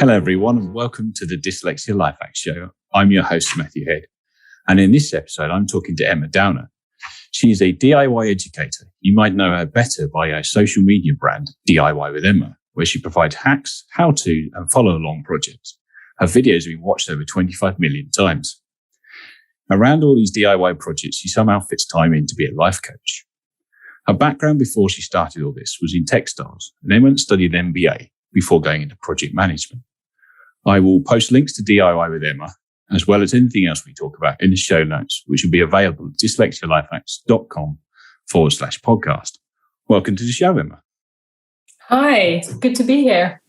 Hello, everyone, and welcome to the Dyslexia Life Hack Show. I'm your host, Matthew Head. And in this episode, I'm talking to Emma Downer. She is a DIY educator. You might know her better by her social media brand, DIY with Emma, where she provides hacks, how-to, and follow-along projects. Her videos have been watched over 25 million times. Around all these DIY projects, she somehow fits time in to be a life coach. Her background before she started all this was in textiles, and then went and studied an MBA before going into project management. I will post links to DIY with Emma, as well as anything else we talk about in the show notes, which will be available at dyslexialifehacks.com/podcast. Welcome to the show, Emma. Hi, it's good to be here.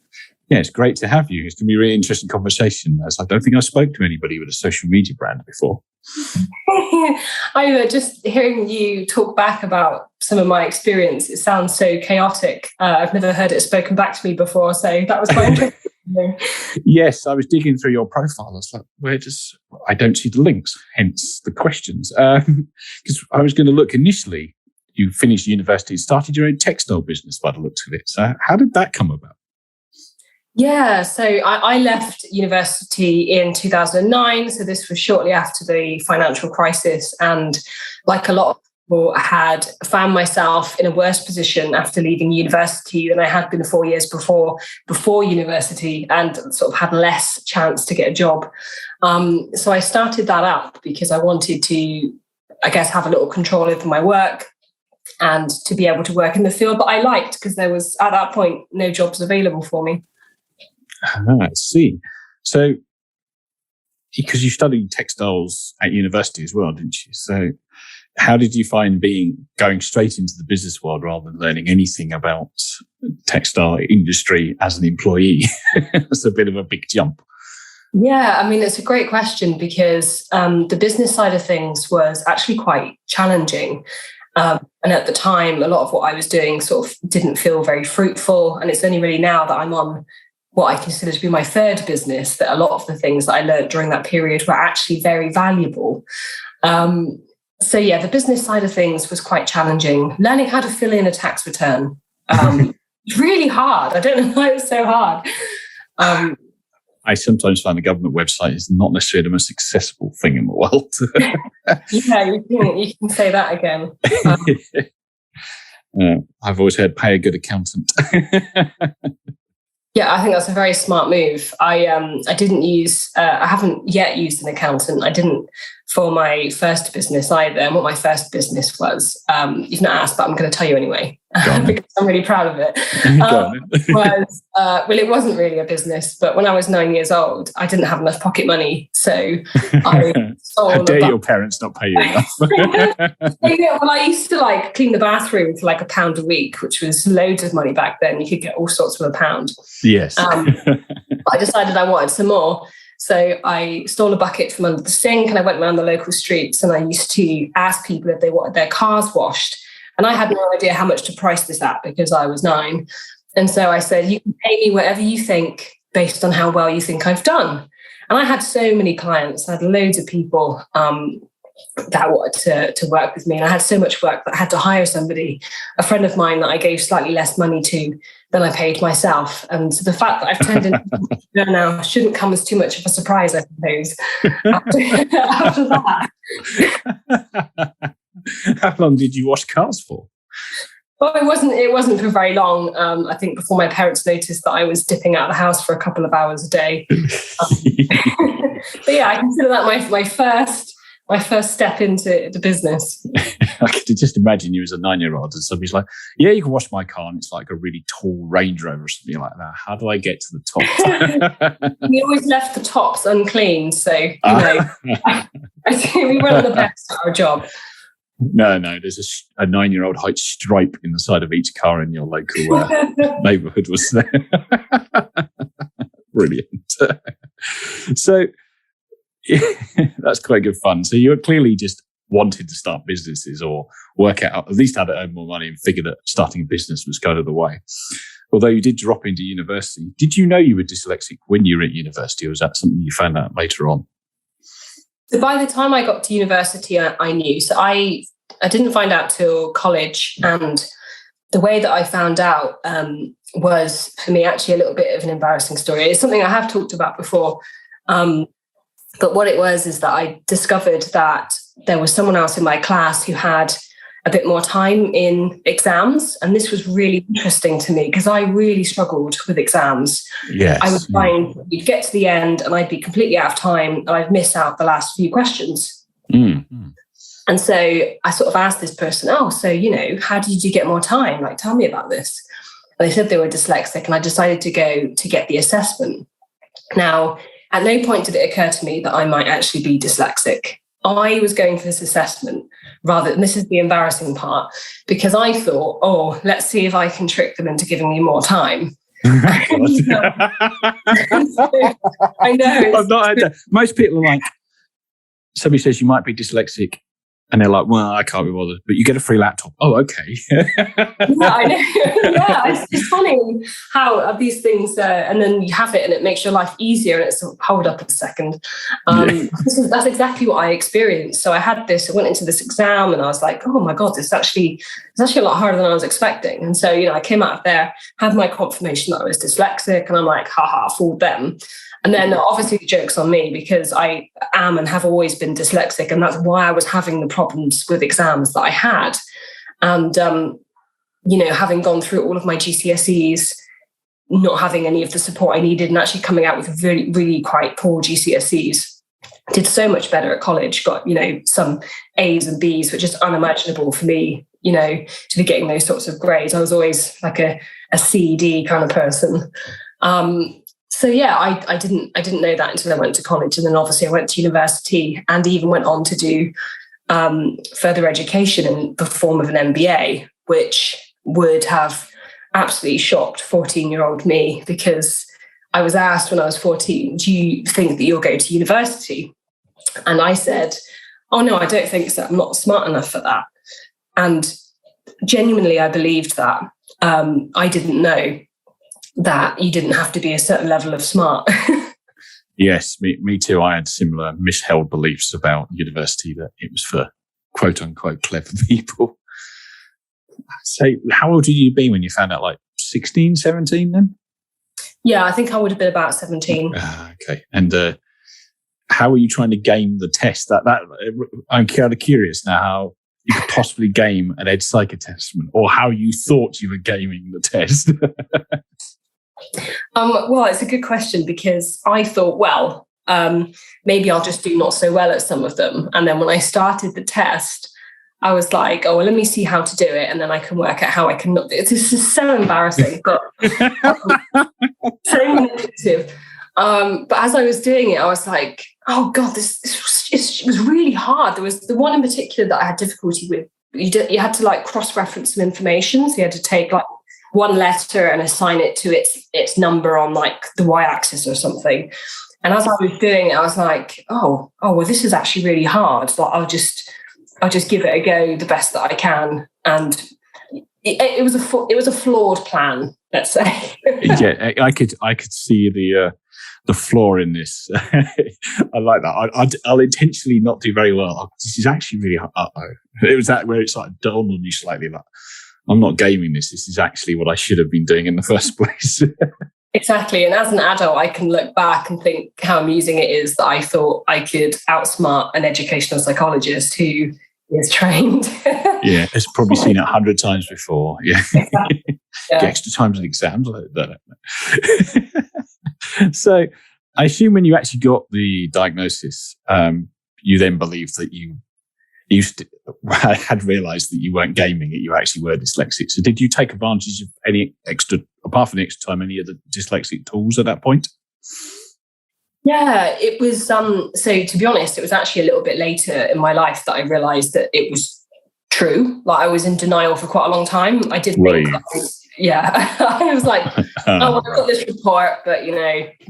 Yeah, it's great to have you. It's going to be a really interesting conversation, as I don't think I spoke to anybody with a social media brand before. I just hearing you talk back about some of my experience, it sounds so chaotic. I've never heard it spoken back to me before, so that was quite interesting. Yes, I was digging through your profile. I was like, I don't see the links, hence the questions. Because I was going to look initially, you finished university, started your own textile business by the looks of it. So how did that come about? Yeah, so I left university in 2009. So this was shortly after the financial crisis. And like a lot of people, I had found myself in a worse position after leaving university than I had been 4 years before university, and sort of had less chance to get a job. So I started that up because I wanted to, I guess, have a little control over my work and to be able to work in the field that I liked, because there was, at that point, no jobs available for me. I see. So, because you studied textiles at university as well, didn't you? So, how did you find going straight into the business world rather than learning anything about textile industry as an employee? That's a bit of a big jump. Yeah, I mean, it's a great question because the business side of things was actually quite challenging. And at the time, a lot of what I was doing sort of didn't feel very fruitful. And it's only really now that I'm on what I consider to be my third business that a lot of the things that I learned during that period were actually very valuable. So yeah, the business side of things was quite challenging. Learning how to fill in a tax return, really hard. I don't know why it was so hard. I sometimes find the government website is not necessarily the most accessible thing in the world. Yeah, you can say that again. I've always heard pay a good accountant. Yeah, I think that's a very smart move. I haven't yet used an accountant. I didn't for my first business either. And what my first business was, you've not asked, but I'm going to tell you anyway, because I'm really proud of it. It wasn't really a business, but when I was 9 years old, I didn't have enough pocket money. So I How dare your parents not pay you enough? Well, I used to clean the bathroom for £1 a week, which was loads of money back then. You could get all sorts for £1. Yes. I decided I wanted some more. So I stole a bucket from under the sink and I went around the local streets and I used to ask people if they wanted their cars washed. And I had no idea how much to price this at because I was 9. And so I said, you can pay me whatever you think based on how well you think I've done. And I had so many clients. I had loads of people that wanted to work with me. And I had so much work that I had to hire somebody, a friend of mine that I gave slightly less money to than I paid myself. And so the fact that I've turned into a now shouldn't come as too much of a surprise, I suppose. After that. How long did you wash cars for? Well, it wasn't for very long. I think before my parents noticed that I was dipping out of the house for a couple of hours a day. But yeah, I consider that my first step into the business. I could just imagine you as a 9-year-old and somebody's like, yeah, you can wash my car, and it's like a really tall Range Rover or something like that. How do I get to the top? We always left the tops unclean, so I think we weren't the best at our job. No, there's a 9-year-old height stripe in the side of each car in your local neighbourhood, was there? Brilliant. So that's quite good fun. So you clearly just wanted to start businesses or work out, at least how to earn more money, and figure that starting a business was kind of the way. Although you did drop into university, did you know you were dyslexic when you were at university, or was that something you found out later on? So by the time I got to university, I knew. So I didn't find out till college, and the way that I found out was, for me, actually a little bit of an embarrassing story. It's something I have talked about before. But what it was is that I discovered that there was someone else in my class who had a bit more time in exams. And this was really interesting to me because I really struggled with exams. Yes. I would find you'd get to the end and I'd be completely out of time and I'd miss out the last few questions. And so I sort of asked this person, so, how did you get more time? Like, tell me about this. And they said they were dyslexic, and I decided to go to get the assessment. Now, at no point did it occur to me that I might actually be dyslexic. I was going for this assessment and this is the embarrassing part, because I thought, let's see if I can trick them into giving me more time. I know. I've not heard that. Most people are like, somebody says you might be dyslexic, and they're like, well, I can't be bothered, but you get a free laptop. Oh, okay. Yeah, I know. Yeah, it's funny how these things, and then you have it and it makes your life easier, and it's sort of, hold up a second. That's exactly what I experienced. So I went into this exam and I was like, oh my God, it's actually a lot harder than I was expecting. And so, I came out of there, had my confirmation that I was dyslexic, and I'm like, fooled them. And then obviously the joke's on me, because I am and have always been dyslexic. And that's why I was having the problems with exams that I had. And, having gone through all of my GCSEs, not having any of the support I needed, and actually coming out with really, really quite poor GCSEs, did so much better at college, got, some A's and B's, which is unimaginable for me, to be getting those sorts of grades. I was always like a C/D kind of person. So yeah, I didn't know that until I went to college, and then obviously I went to university and even went on to do further education in the form of an MBA, which would have absolutely shocked 14-year-old me, because I was asked when I was 14, do you think that you'll go to university? And I said, oh no, I don't think so. I'm not smart enough for that. And genuinely, I believed that. I didn't know that you didn't have to be a certain level of smart. Yes, me too. I had similar misheld beliefs about university, that it was for quote unquote clever people. So how old had you been when you found out, like 16, 17 then? Yeah, I think I would have been about 17. Okay. And how were you trying to game the test? That I'm kind of curious now how you could possibly game an ed psych assessment, or how you thought you were gaming the test. Well, it's a good question, because I thought, maybe I'll just do not so well at some of them. And then when I started the test, I was like, let me see how to do it, and then I can work out how I can not do it. This is so embarrassing, but so manipulative. But as I was doing it, I was like, oh God, it was really hard. There was the one in particular that I had difficulty with. You had to like cross-reference some information. So you had to take like one letter and assign it to its number on like the y-axis or something. And as I was doing it, I was like, well, this is actually really hard. But I'll just give it a go the best that I can. And it was a flawed plan, let's say. Yeah, I could see the flaw in this. I like that. I'll intentionally not do very well. This is actually really hard. It was that where it's like dawned on you slightly, like, I'm not gaming this. This is actually what I should have been doing in the first place. Exactly. And as an adult, I can look back and think how amusing it is that I thought I could outsmart an educational psychologist who is trained. Yeah, it's probably seen it 100 times before. Yeah. Exactly. Yeah. Get extra times in exams. So I assume when you actually got the diagnosis, you then believed that you had realised that you weren't gaming it, you actually were dyslexic. So did you take advantage of any extra, apart from the extra time, any of the dyslexic tools at that point? Yeah, it was, so to be honest, it was actually a little bit later in my life that I realised that it was true. Like, I was in denial for quite a long time. I did think that I was like, I've got this report, but,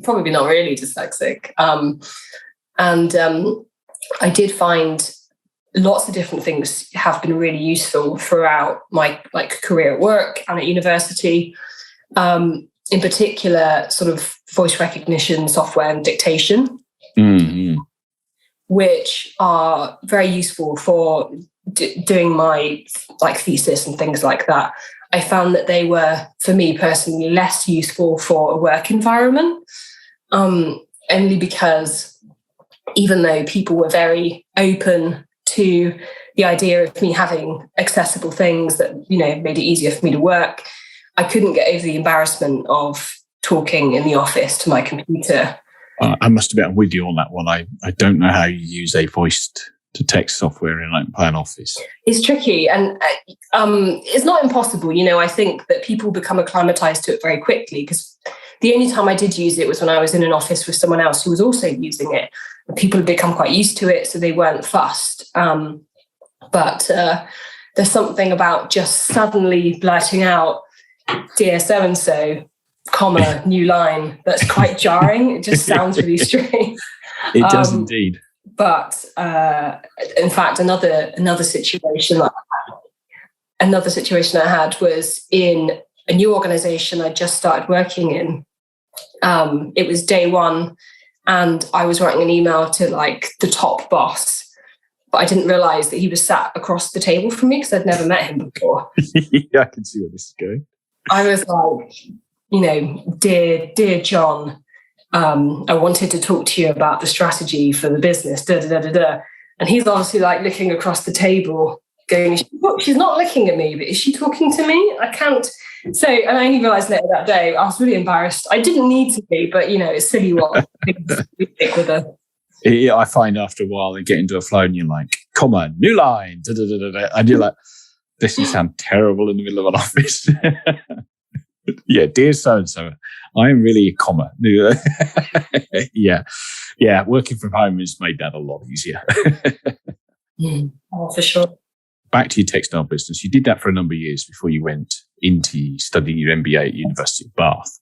probably not really dyslexic. I did find lots of different things have been really useful throughout my career at work and at university. In particular, sort of voice recognition software and dictation, which are very useful for doing my thesis and things like that. I found that they were, for me personally, less useful for a work environment, only because even though people were very open to the idea of me having accessible things that, made it easier for me to work, I couldn't get over the embarrassment of talking in the office to my computer. I must admit, I'm with you on that one. I don't know how you use a voice-to-text software in an office. It's tricky, and it's not impossible. I think that people become acclimatized to it very quickly, because the only time I did use it was when I was in an office with someone else who was also using it. And people had become quite used to it, so they weren't fussed. But there's something about just suddenly blurting out, "Dear so-and-so, comma, new line," that's quite jarring. It just sounds really strange. It does indeed. But in fact, another situation I had was in a new organization I just started working in. It was day one, and I was writing an email to the top boss, but I didn't realize that he was sat across the table from me because I'd never met him before. Yeah, I can see where this is going. I was like, dear John, I wanted to talk to you about the strategy for the business, da, da, da, da, da. And he's obviously looking across the table going, she's not looking at me, but is she talking to me? I can't. So, and I only realized later that day, I was really embarrassed. I didn't need to be, but it's silly what we stick with her. Yeah, I find after a while they get into a flow and you're like, "Come on, new line," da, da, da, da, da. And you're like, this will sound terrible in the middle of an office. Yeah, dear so-and-so, I am really a comma. Yeah, working from home has made that a lot easier. Oh, for sure. Back to your textile business. You did that for a number of years before you went into studying your MBA at University of Bath.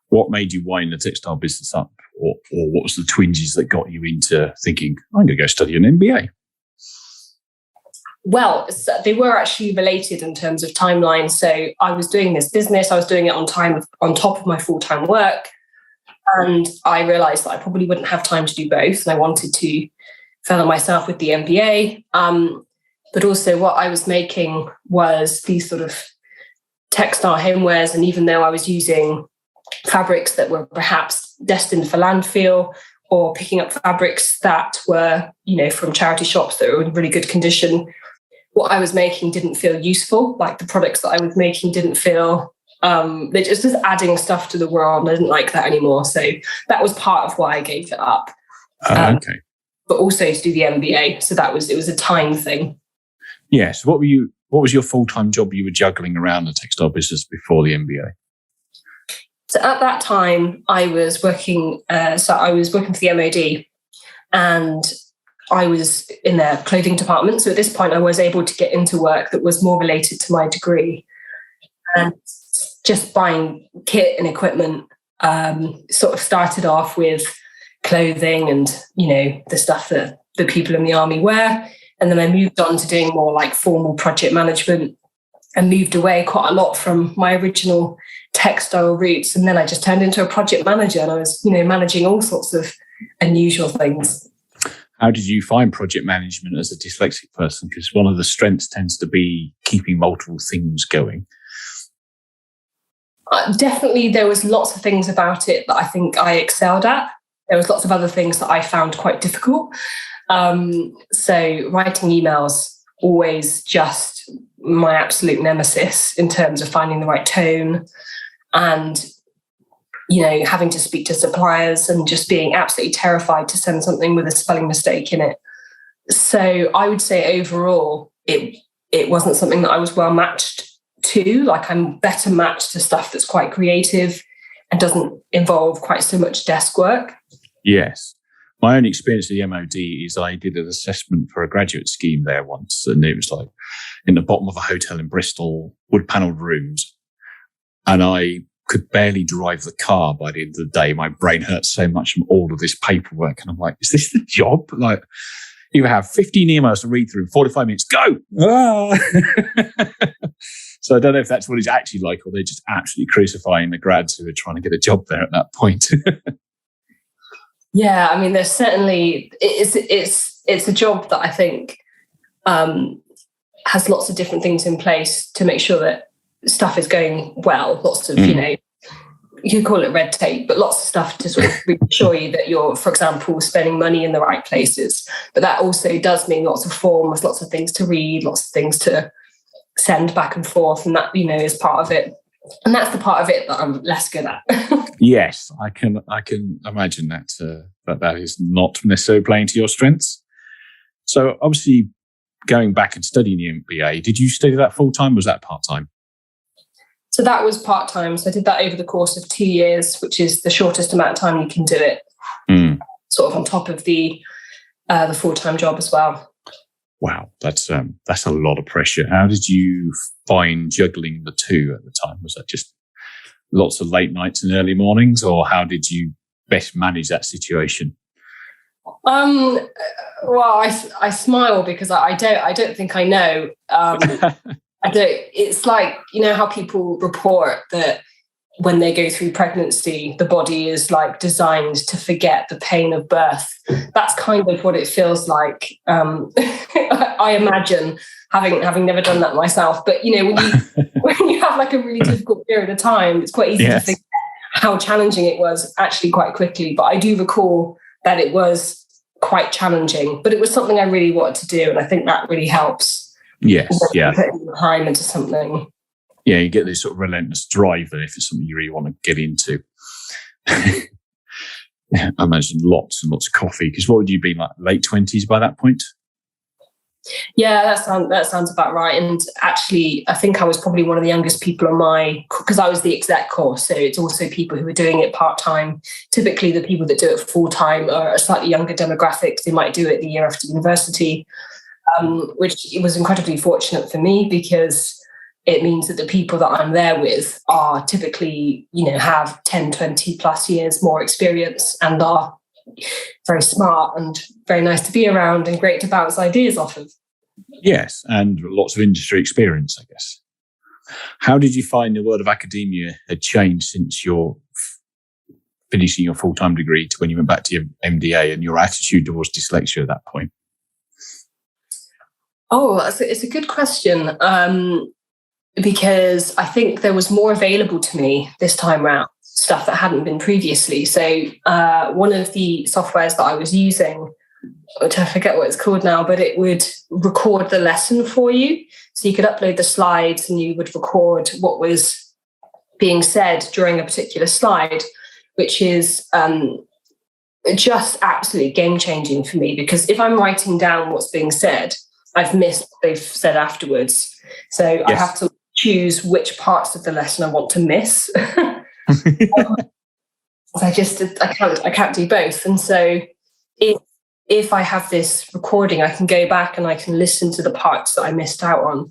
What made you wind the textile business up? Or what was the twinges that got you into thinking, I'm going to go study an MBA? Well, they were actually related in terms of timeline. So I was doing this business, I was doing it on top of my full-time work. And I realized that I probably wouldn't have time to do both. And I wanted to further myself with the MBA. But also what I was making was these sort of textile homewares. And even though I was using fabrics that were perhaps destined for landfill, or picking up fabrics that were, from charity shops that were in really good condition, what I was making didn't feel useful. The products that I was making didn't feel, they're just adding stuff to the world, and I didn't like that anymore. So that was part of why I gave it up. Okay. But also to do the MBA. So it was a time thing. Yes. What was your full-time job you were juggling around the textile business before the MBA? So at that time, I was working for the MOD, and I was in their clothing department. So at this point, I was able to get into work that was more related to my degree. And just buying kit and equipment sort of started off with clothing and, the stuff that the people in the army wear. And then I moved on to doing more formal project management, and moved away quite a lot from my original textile roots. And then I just turned into a project manager, and I was, managing all sorts of unusual things. How did you find project management as a dyslexic person? Because one of the strengths tends to be keeping multiple things going. Definitely, there was lots of things about it that I think I excelled at. There was lots of other things that I found quite difficult. So writing emails, always just my absolute nemesis in terms of finding the right tone, and having to speak to suppliers and just being absolutely terrified to send something with a spelling mistake in it. So I would say overall, it wasn't something that I was well matched to. I'm better matched to stuff that's quite creative and doesn't involve quite so much desk work. Yes. My own experience of the MOD is I did an assessment for a graduate scheme there once, and it was in the bottom of a hotel in Bristol, wood-panelled rooms, and I could barely drive the car by the end of the day. My brain hurt so much from all of this paperwork, and I'm like, is this the job? You have 15 emails to read through in 45 minutes. Go! Ah! So I don't know if that's what it's actually like, or they're just absolutely crucifying the grads who are trying to get a job there at that point. Yeah, I mean, there's certainly it's a job that I think has lots of different things in place to make sure that stuff is going well. Lots of, you could call it red tape, but lots of stuff to sort of reassure you that you're, for example, spending money in the right places. But that also does mean lots of forms, lots of things to read, lots of things to send back and forth. And that, is part of it. And that's the part of it that I'm less good at. Yes, I can imagine that that is not necessarily playing to your strengths. So obviously, going back and studying the MBA, did you study that full time or was that part time? So that was part time. So I did that over the course of 2 years, which is the shortest amount of time you can do it. Sort of on top of the full time job as well. Wow, that's a lot of pressure. How did you find juggling the two at the time? Was that just lots of late nights and early mornings, or how did you best manage that situation? Well, I smile because I don't think I know. I don't. It's like, how people report that when they go through pregnancy, the body is like designed to forget the pain of birth. That's kind of what it feels like. I imagine, having never done that myself. But when you have like a really difficult period of time, it's quite easy to think how challenging it was actually quite quickly. But I do recall that it was quite challenging, but it was something I really wanted to do, and I think that really helps. Yes, yeah. Putting time into something. Yeah, you get this sort of relentless drive there if it's something you really want to get into. I imagine lots and lots of coffee, because what would you be, like late 20s by that point? Yeah, that sounds about right. And actually, I think I was probably one of the youngest people on because I was the exec course, so it's also people who are doing it part-time. Typically, the people that do it full-time are a slightly younger demographic. They might do it the year after university, which was incredibly fortunate for me, because it means that the people that I'm there with are typically, have 10, 20 plus years more experience and are very smart and very nice to be around and great to bounce ideas off of. Yes, and lots of industry experience, I guess. How did you find the world of academia had changed since you're finishing your full-time degree to when you went back to your MBA, and your attitude towards dyslexia at that point? Oh, it's a good question. Because I think there was more available to me this time around, stuff that hadn't been previously. So one of the softwares that I was using, which I forget what it's called now, but it would record the lesson for you. So you could upload the slides and you would record what was being said during a particular slide, which is just absolutely game-changing for me, because if I'm writing down what's being said, I've missed what they've said afterwards. So yes. I have to choose which parts of the lesson I want to miss. I can't do both. And so if I have this recording, I can go back and I can listen to the parts that I missed out on.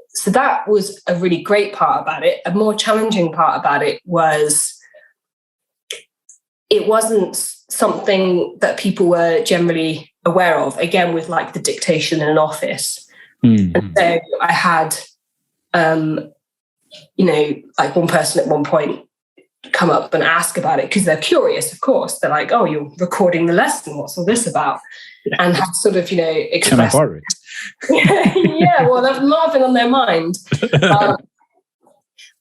So that was a really great part about it. A more challenging part about it was it wasn't something that people were generally aware of, again, with like the dictation in an office. And so I had, like one person at one point come up and ask about it, because they're curious, of course. They're like, oh, you're recording the lesson. What's all this about? Yeah. And have sort of, expressed. Can I borrow it? Yeah, well, that might have been on their mind.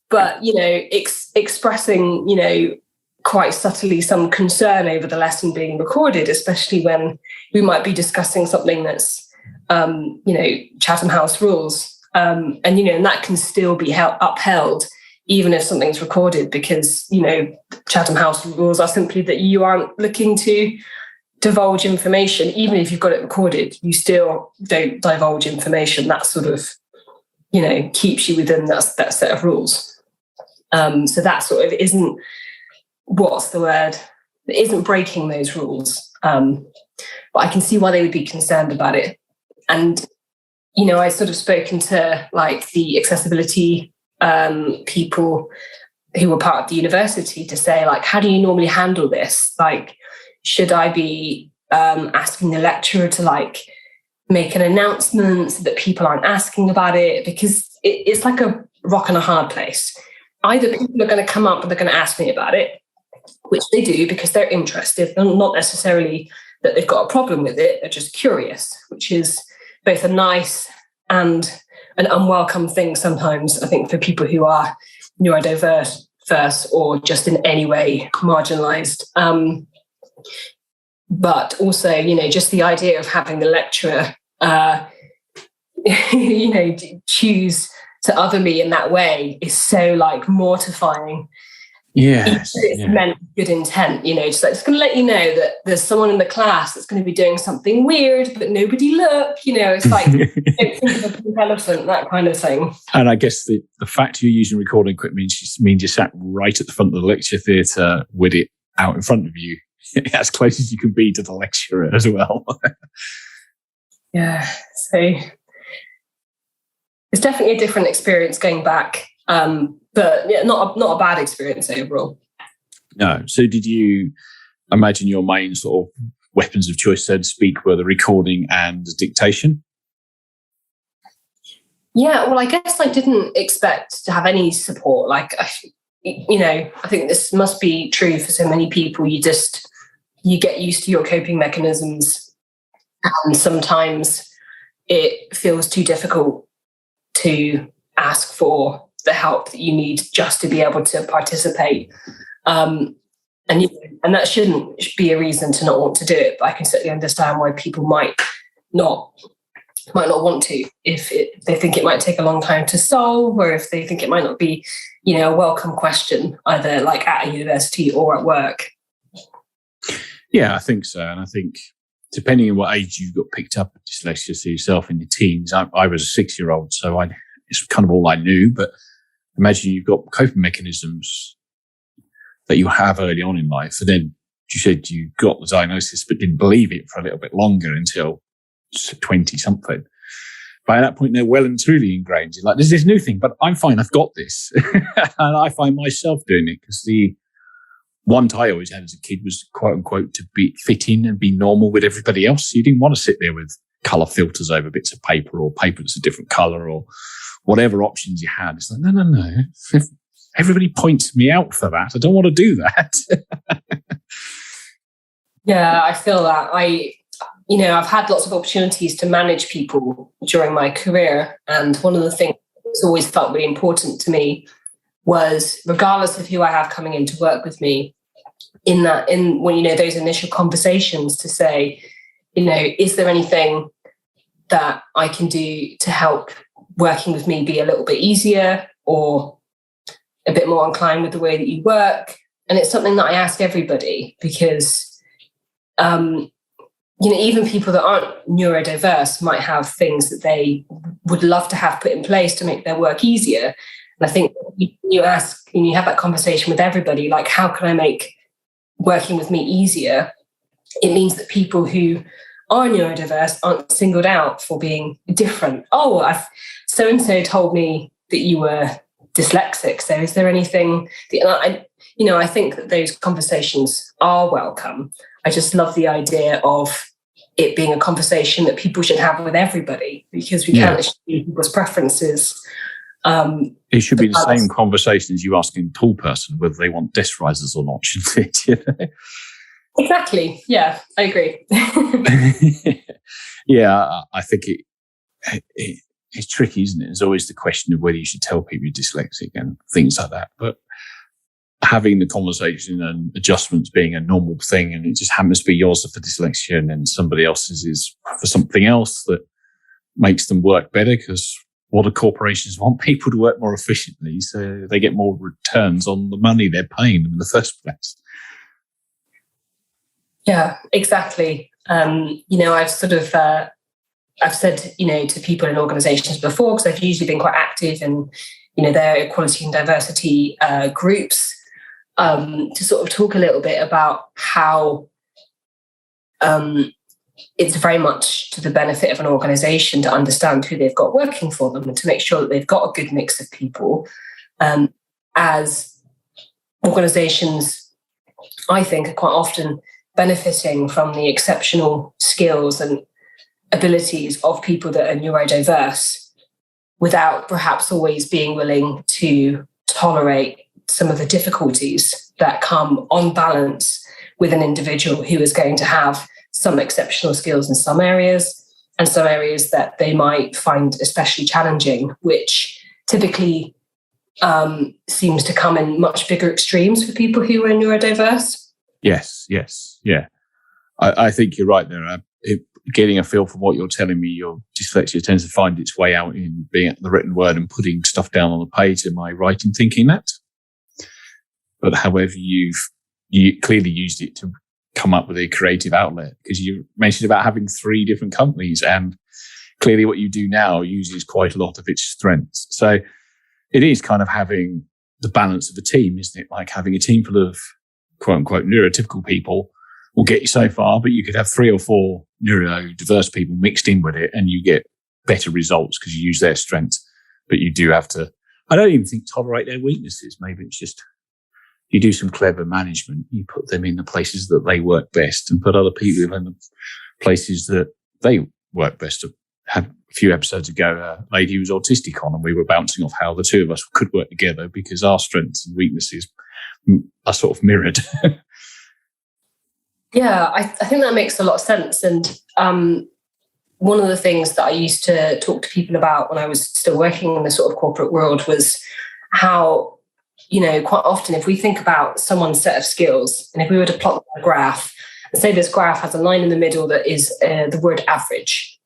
But, expressing, quite subtly some concern over the lesson being recorded, especially when we might be discussing something that's, Chatham House rules. And that can still be upheld even if something's recorded, because, Chatham House rules are simply that you aren't looking to divulge information. Even if you've got it recorded, you still don't divulge information. That sort of, keeps you within that set of rules. So that sort of isn't, what's the word? It isn't breaking those rules. But I can see why they would be concerned about it. And, I sort of spoken to like the accessibility people who were part of the university to say, like, how do you normally handle this? Like, should I be asking the lecturer to like make an announcement so that people aren't asking about it? Because it's like a rock and a hard place. Either people are going to come up and they're going to ask me about it, which they do because they're interested, and not necessarily that they've got a problem with it, they're just curious, which is both a nice and an unwelcome thing sometimes, I think, for people who are neurodiverse or just in any way marginalized. But also, just the idea of having the lecturer, choose to other me in that way is so mortifying. Yes. It's meant good intent, just it's going to let you know that there's someone in the class that's going to be doing something weird, but nobody look, it's like, don't think of a pink elephant, that kind of thing. And I guess the fact you're using recording equipment means you sat right at the front of the lecture theatre with it out in front of you, as close as you can be to the lecturer as well. Yeah, so it's definitely a different experience going back. But not a bad experience overall. No. So did you imagine your main sort of weapons of choice, so to speak, were the recording and the dictation? Yeah, well, I guess I didn't expect to have any support. I think this must be true for so many people. You get used to your coping mechanisms, and sometimes it feels too difficult to ask for the help that you need just to be able to participate. And that shouldn't be a reason to not want to do it, but I can certainly understand why people might not want to if they think it might take a long time to solve, or if they think it might not be, a welcome question, either at a university or at work. Yeah, I think so. And I think depending on what age you got picked up with dyslexia, so yourself in your teens, I was a 6-year-old, so it's kind of all I knew, but imagine you've got coping mechanisms that you have early on in life. And then you said you got the diagnosis, but didn't believe it for a little bit longer until 20 something. By that point, they're well and truly ingrained. You're like, there's this new thing, but I'm fine. I've got this. And I find myself doing it because the want I always had as a kid was, quote unquote, to be fit in and be normal with everybody else. You didn't want to sit there with colour filters over bits of paper or paper that's a different colour or whatever options you had. It's like, no. If everybody points me out for that, I don't want to do that. Yeah, I feel that. I've had lots of opportunities to manage people during my career. And one of the things that's always felt really important to me was, regardless of who I have coming in to work with me, when those initial conversations, to say, is there anything that I can do to help working with me be a little bit easier or a bit more inclined with the way that you work? And it's something that I ask everybody because, even people that aren't neurodiverse might have things that they would love to have put in place to make their work easier. And I think you ask, you have that conversation with everybody, like, how can I make working with me easier? It means that people who are neurodiverse aren't singled out for being different. Oh, so-and-so told me that you were dyslexic. So is there anything that I think that those conversations are welcome. I just love the idea of it being a conversation that people should have with everybody, because we can't assume people's preferences. It should be the same conversation as you asking a tall person whether they want desk risers or not, shouldn't it? Exactly. Yeah, I agree. Yeah, I think it's tricky, isn't it? There's always the question of whether you should tell people you're dyslexic and things like that. But having the conversation and adjustments being a normal thing, and it just happens to be yours for dyslexia and then somebody else's is for something else that makes them work better, because what do corporations want? People to work more efficiently so they get more returns on the money they're paying them in the first place. Yeah, exactly. I've said, to people in organizations before, because I've usually been quite active in, their equality and diversity groups, to sort of talk a little bit about how it's very much to the benefit of an organization to understand who they've got working for them and to make sure that they've got a good mix of people. As organizations, I think, are quite often benefiting from the exceptional skills and abilities of people that are neurodiverse, without perhaps always being willing to tolerate some of the difficulties that come on balance with an individual who is going to have some exceptional skills in some areas and some areas that they might find especially challenging, which typically seems to come in much bigger extremes for people who are neurodiverse. Yes, yeah. I think you're right there. Getting a feel for what you're telling me, your dyslexia tends to find its way out in being at the written word and putting stuff down on the page. Am I right in thinking that? But however, you clearly used it to come up with a creative outlet, because you mentioned about having 3 different companies, and clearly what you do now uses quite a lot of its strengths. So it is kind of having the balance of a team, isn't it? Like having a team full of quote unquote neurotypical people will get you so far, but you could have 3 or 4 neurodiverse people mixed in with it and you get better results because you use their strengths. But you do have to, I don't even think tolerate their weaknesses. Maybe it's just, you do some clever management. You put them in the places that they work best and put other people in the places that they work best. I had a few episodes ago, a lady who was autistic on, and we were bouncing off how the 2 of us could work together because our strengths and weaknesses are sort of mirrored. Yeah, I think that makes a lot of sense. And one of the things that I used to talk to people about when I was still working in the sort of corporate world was how, quite often if we think about someone's set of skills, and if we were to plot a graph, and say this graph has a line in the middle that is the word average,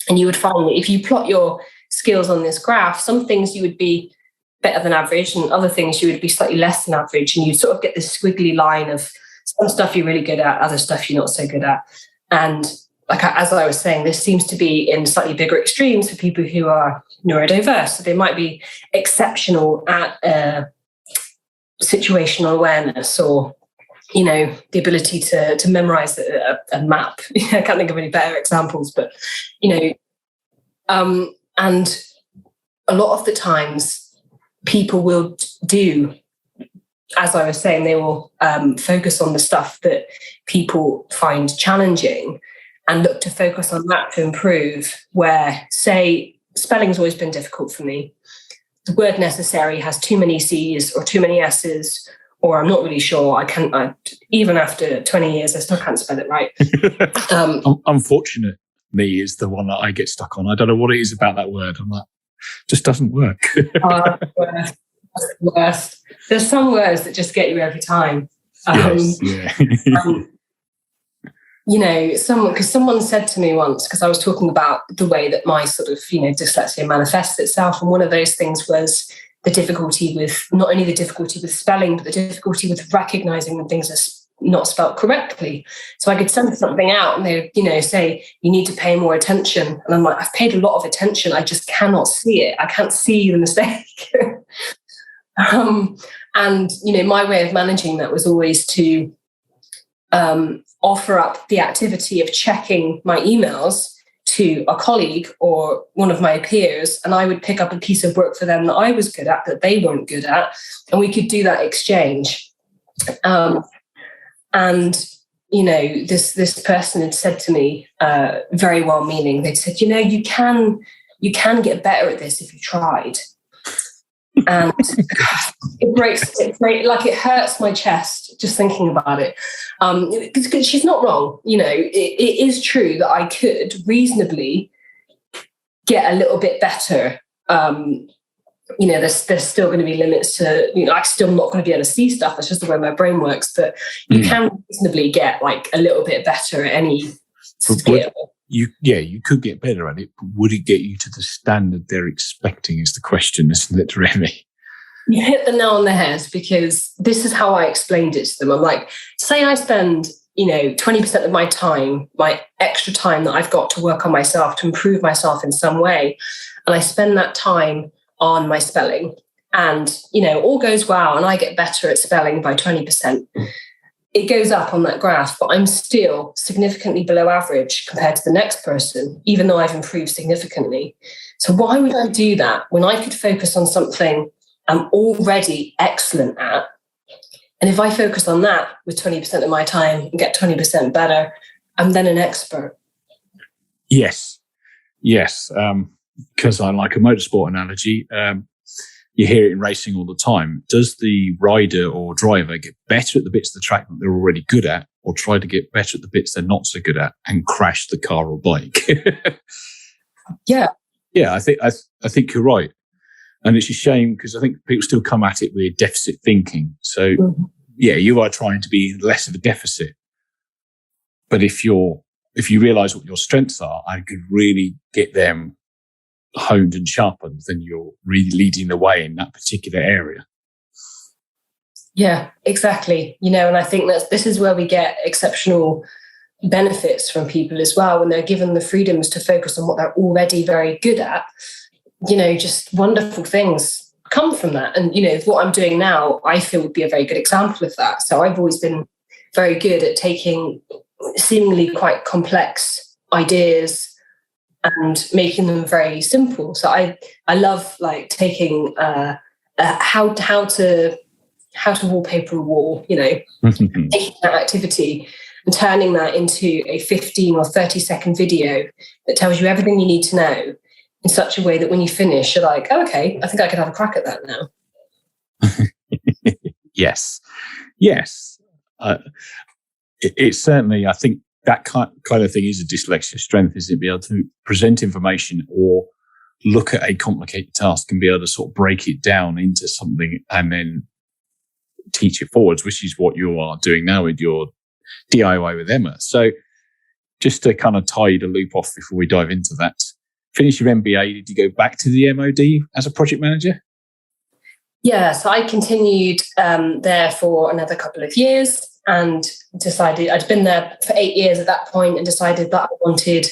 and you would find that if you plot your skills on this graph, some things you would be better than average and other things you would be slightly less than average, and you'd sort of get this squiggly line of some stuff you're really good at, other stuff you're not so good at. And as I was saying, this seems to be in slightly bigger extremes for people who are neurodiverse. So they might be exceptional at situational awareness, or, the ability to memorize a map. I can't think of any better examples, but, and a lot of the times people will do, as I was saying, they will focus on the stuff that people find challenging and look to focus on that to improve, where, say, spelling's always been difficult for me. The word necessary has too many C's or too many S's, or I'm not really sure. Even after 20 years, I still can't spell it right. Unfortunately is the one that I get stuck on. I don't know what it is about that word. I'm like, just doesn't work. Worst. There's some words that just get you every time. Yes, yeah. Someone said to me once, because I was talking about the way that my sort of, dyslexia manifests itself. And one of those things was the difficulty with, not only the difficulty with spelling, but the difficulty with recognizing when things are not spelled correctly. So I could send something out and they would, say, you need to pay more attention. And I'm like, I've paid a lot of attention. I just cannot see it. I can't see the mistake. And my way of managing that was always to offer up the activity of checking my emails to a colleague or one of my peers, and I would pick up a piece of work for them that I was good at that they weren't good at, and we could do that exchange. This person had said to me, very well meaning, they'd said, you can get better at this if you tried. And it hurts my chest just thinking about it. Because she's not wrong. It is true that I could reasonably get a little bit better. There's still going to be limits to, I'm still not going to be able to see stuff. That's just the way my brain works. But you can reasonably get like a little bit better at any skill. You could get better at it, but would it get you to the standard they're expecting is the question, isn't it, really? You hit the nail on the head, because this is how I explained it to them. I'm like, say I spend, 20% of my time, my extra time that I've got to work on myself, to improve myself in some way, and I spend that time on my spelling, and, all goes well, and I get better at spelling by 20%. It goes up on that graph, but I'm still significantly below average compared to the next person, even though I've improved significantly. So why would I do that when I could focus on something I'm already excellent at? And if I focus on that with 20% of my time and get 20% better, I'm then an expert. Yes. Because I like a motorsport analogy. You hear it in racing all the time. Does the rider or driver get better at the bits of the track that they're already good at, or try to get better at the bits they're not so good at and crash the car or bike. Yeah. Yeah, I think you're right. And it's a shame because I think people still come at it with deficit thinking. So, yeah, you are trying to be less of a deficit. But if you realize what your strengths are and could really get them honed and sharpened, then you're really leading the way in that particular area. Yeah, exactly. And I think this is where we get exceptional benefits from people as well when they're given the freedoms to focus on what they're already very good at. Just wonderful things come from that. And, what I'm doing now, I feel would be a very good example of that. So I've always been very good at taking seemingly quite complex ideas and making them very simple. So I love like taking how to wallpaper a wall, taking that activity and turning that into a 15 or 30-second video that tells you everything you need to know in such a way that when you finish, you're like, oh, okay, I think I could have a crack at that now. Yes. It's certainly, I think that kind of thing is a dyslexia strength, is to be able to present information or look at a complicated task and be able to sort of break it down into something and then teach it forwards, which is what you are doing now with your DIY with Emma. So just to kind of tie the loop off before we dive into that, finish your MBA, did you go back to the MOD as a project manager? Yeah, so I continued there for another couple of years and decided, I'd been there for 8 years at that point, and decided that I wanted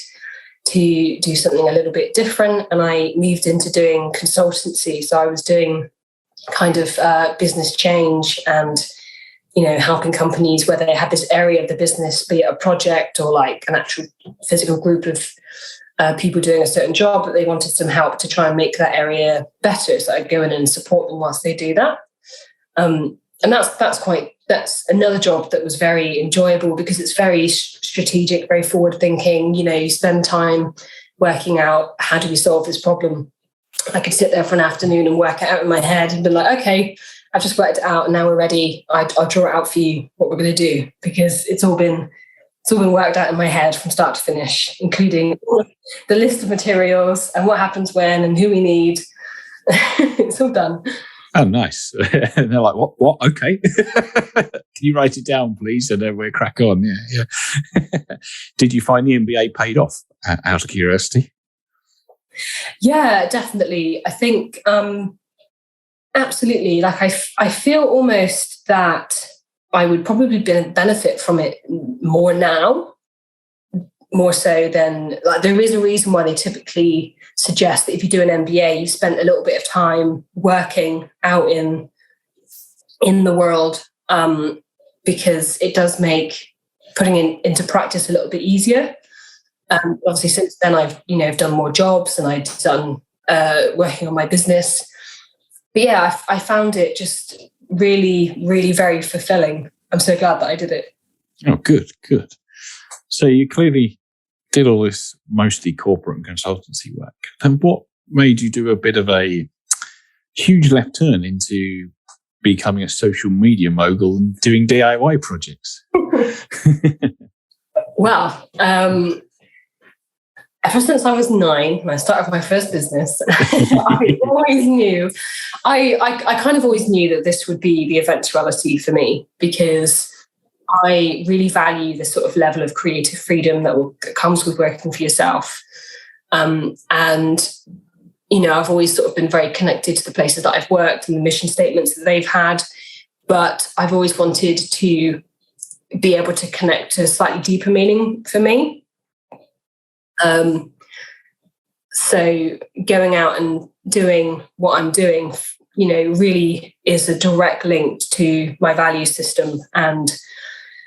to do something a little bit different. And I moved into doing consultancy. So I was doing kind of business change and, helping companies where they had this area of the business, be it a project or like an actual physical group of people doing a certain job, that they wanted some help to try and make that area better. So I'd go in and support them whilst they do that. And that's another job that was very enjoyable because it's very strategic, very forward thinking. You spend time working out, how do we solve this problem? I could sit there for an afternoon and work it out in my head and be like, okay, I've just worked it out and now we're ready. I'll draw it out for you what we're going to do, because it's all been worked out in my head from start to finish, including the list of materials and what happens when and who we need. It's all done. Oh, nice. And they're like, what? Okay. Can you write it down, please? And then we'll crack on. Yeah. Did you find the MBA paid off, out of curiosity? Yeah, definitely. I think absolutely. Like I feel almost that I would probably benefit from it more now, more so than, like, there is a reason why they typically suggest that if you do an MBA, you spent a little bit of time working out in the world, because it does make putting into practice a little bit easier. Obviously, since then, I've done more jobs and I've done working on my business. But yeah, I found it just really, really very fulfilling. I'm so glad that I did it. Oh, good. So you clearly did all this mostly corporate and consultancy work. And what made you do a bit of a huge left turn into becoming a social media mogul and doing DIY projects? Well, ever since I was 9, when I started my first business, I always knew, I kind of always knew that this would be the eventuality for me, because I really value the sort of level of creative freedom that comes with working for yourself. And, I've always sort of been very connected to the places that I've worked and the mission statements that they've had. But I've always wanted to be able to connect to a slightly deeper meaning for me. So going out and doing what I'm doing, really is a direct link to my value system and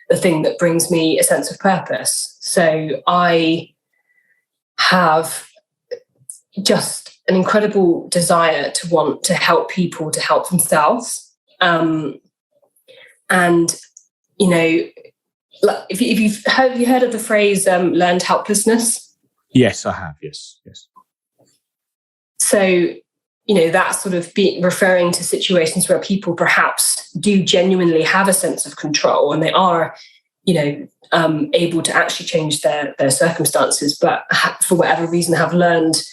the thing that brings me a sense of purpose. So I have just an incredible desire to want to help people to help themselves. And, if you've heard of the phrase learned helplessness? Yes, I have. Yes. So, that's sort of referring to situations where people perhaps do genuinely have a sense of control and they are, able to actually change their circumstances, but for whatever reason have learned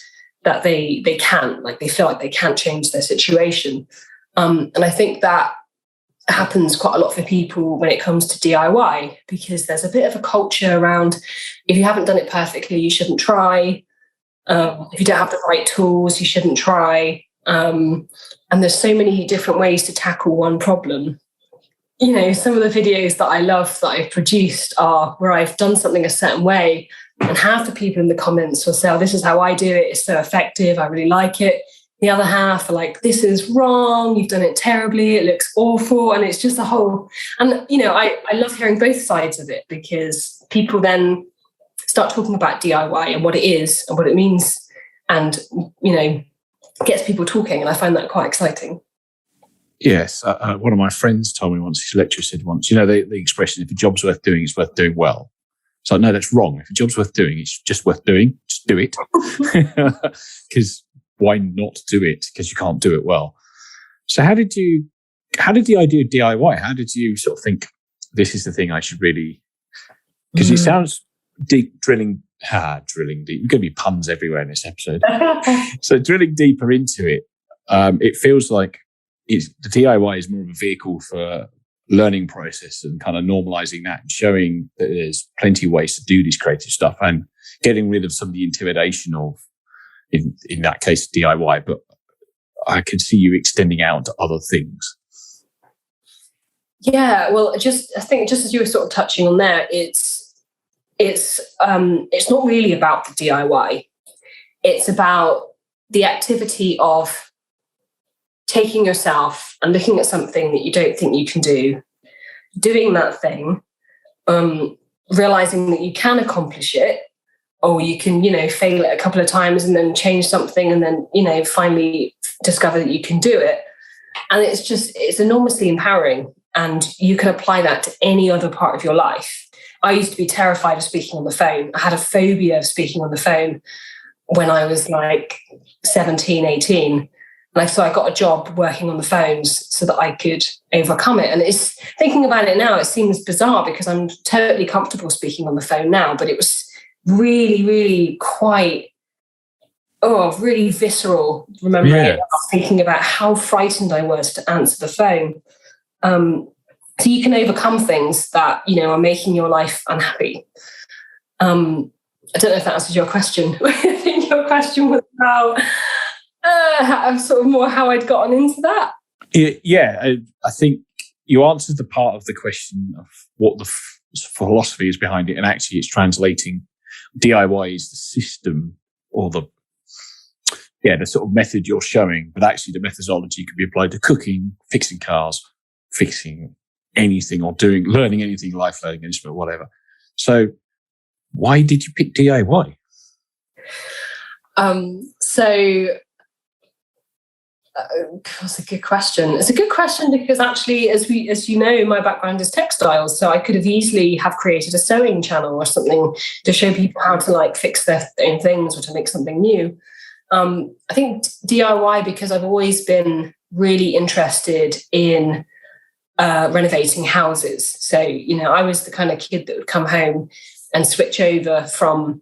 that they can't, like they feel like they can't change their situation. And I think that happens quite a lot for people when it comes to DIY, because there's a bit of a culture around, if you haven't done it perfectly, you shouldn't try. If you don't have the right tools, you shouldn't try. And there's so many different ways to tackle one problem. Some of the videos that I love that I've produced are where I've done something a certain way, and half the people in the comments will say, oh, this is how I do it. It's so effective. I really like it. The other half are like, this is wrong. You've done it terribly. It looks awful. And it's just a whole, and, I love hearing both sides of it, because people then start talking about DIY and what it is and what it means, and, gets people talking. And I find that quite exciting. Yes. One of my friends told me once, his lecturer said once, the expression, if a job's worth doing, it's worth doing well. So no, that's wrong. If a job's worth doing, it's just worth doing. Just do it. Because why not do it? Because you can't do it well. So how did the idea of DIY, how did you sort of think, this is the thing I should really, because it sounds deep, drilling deep. There's going to be puns everywhere in this episode. So drilling deeper into it, it feels like the DIY is more of a vehicle for learning process and kind of normalizing that and showing that there's plenty of ways to do this creative stuff and getting rid of some of the intimidation of, in that case, DIY. But I can see you extending out to other things. Yeah, well, I think just as you were sort of touching on there, it's not really about the DIY. It's about the activity of taking yourself and looking at something that you don't think you can do, doing that thing, realizing that you can accomplish it, or you can, fail it a couple of times and then change something and then, finally discover that you can do it. And it's enormously empowering, and you can apply that to any other part of your life. I used to be terrified of speaking on the phone. I had a phobia of speaking on the phone when I was like 17, 18. So I got a job working on the phones so that I could overcome it. And it's thinking about it now, it seems bizarre because I'm totally comfortable speaking on the phone now, but it was really, really quite, really visceral, remembering it, thinking about how frightened I was to answer the phone. So you can overcome things that, are making your life unhappy. I don't know if that answers your question. I think your question was about sort of more how I'd gotten into that. Yeah, I think you answered the part of the question of what the philosophy is behind it, and actually it's translating DIY is the system or the sort of method you're showing, but actually the methodology could be applied to cooking, fixing cars, fixing anything, or learning anything, life learning, instrument, whatever. So why did you pick DIY? That's a good question. It's a good question because actually, as you know, my background is textiles, so I could have easily have created a sewing channel or something to show people how to fix their own things or to make something new. I think DIY because I've always been really interested in renovating houses. So I was the kind of kid that would come home and switch over from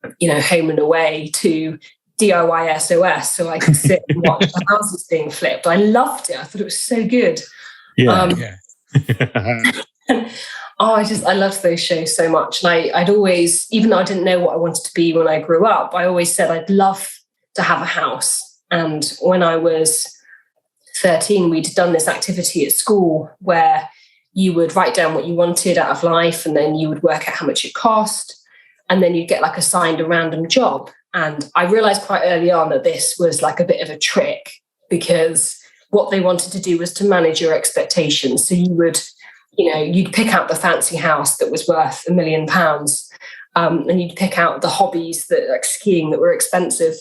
home and away to DIY SOS, so I could sit and watch the houses being flipped. I loved it. I thought it was so good. Yeah. I loved those shows so much. And I'd always, even though I didn't know what I wanted to be when I grew up, I always said I'd love to have a house. And when I was 13, we'd done this activity at school where you would write down what you wanted out of life, and then you would work out how much it cost, and then you'd get assigned a random job. And I realized quite early on that this was a bit of a trick, because what they wanted to do was to manage your expectations. So you would, you'd pick out the fancy house that was worth £1 million, and you'd pick out the hobbies that skiing that were expensive.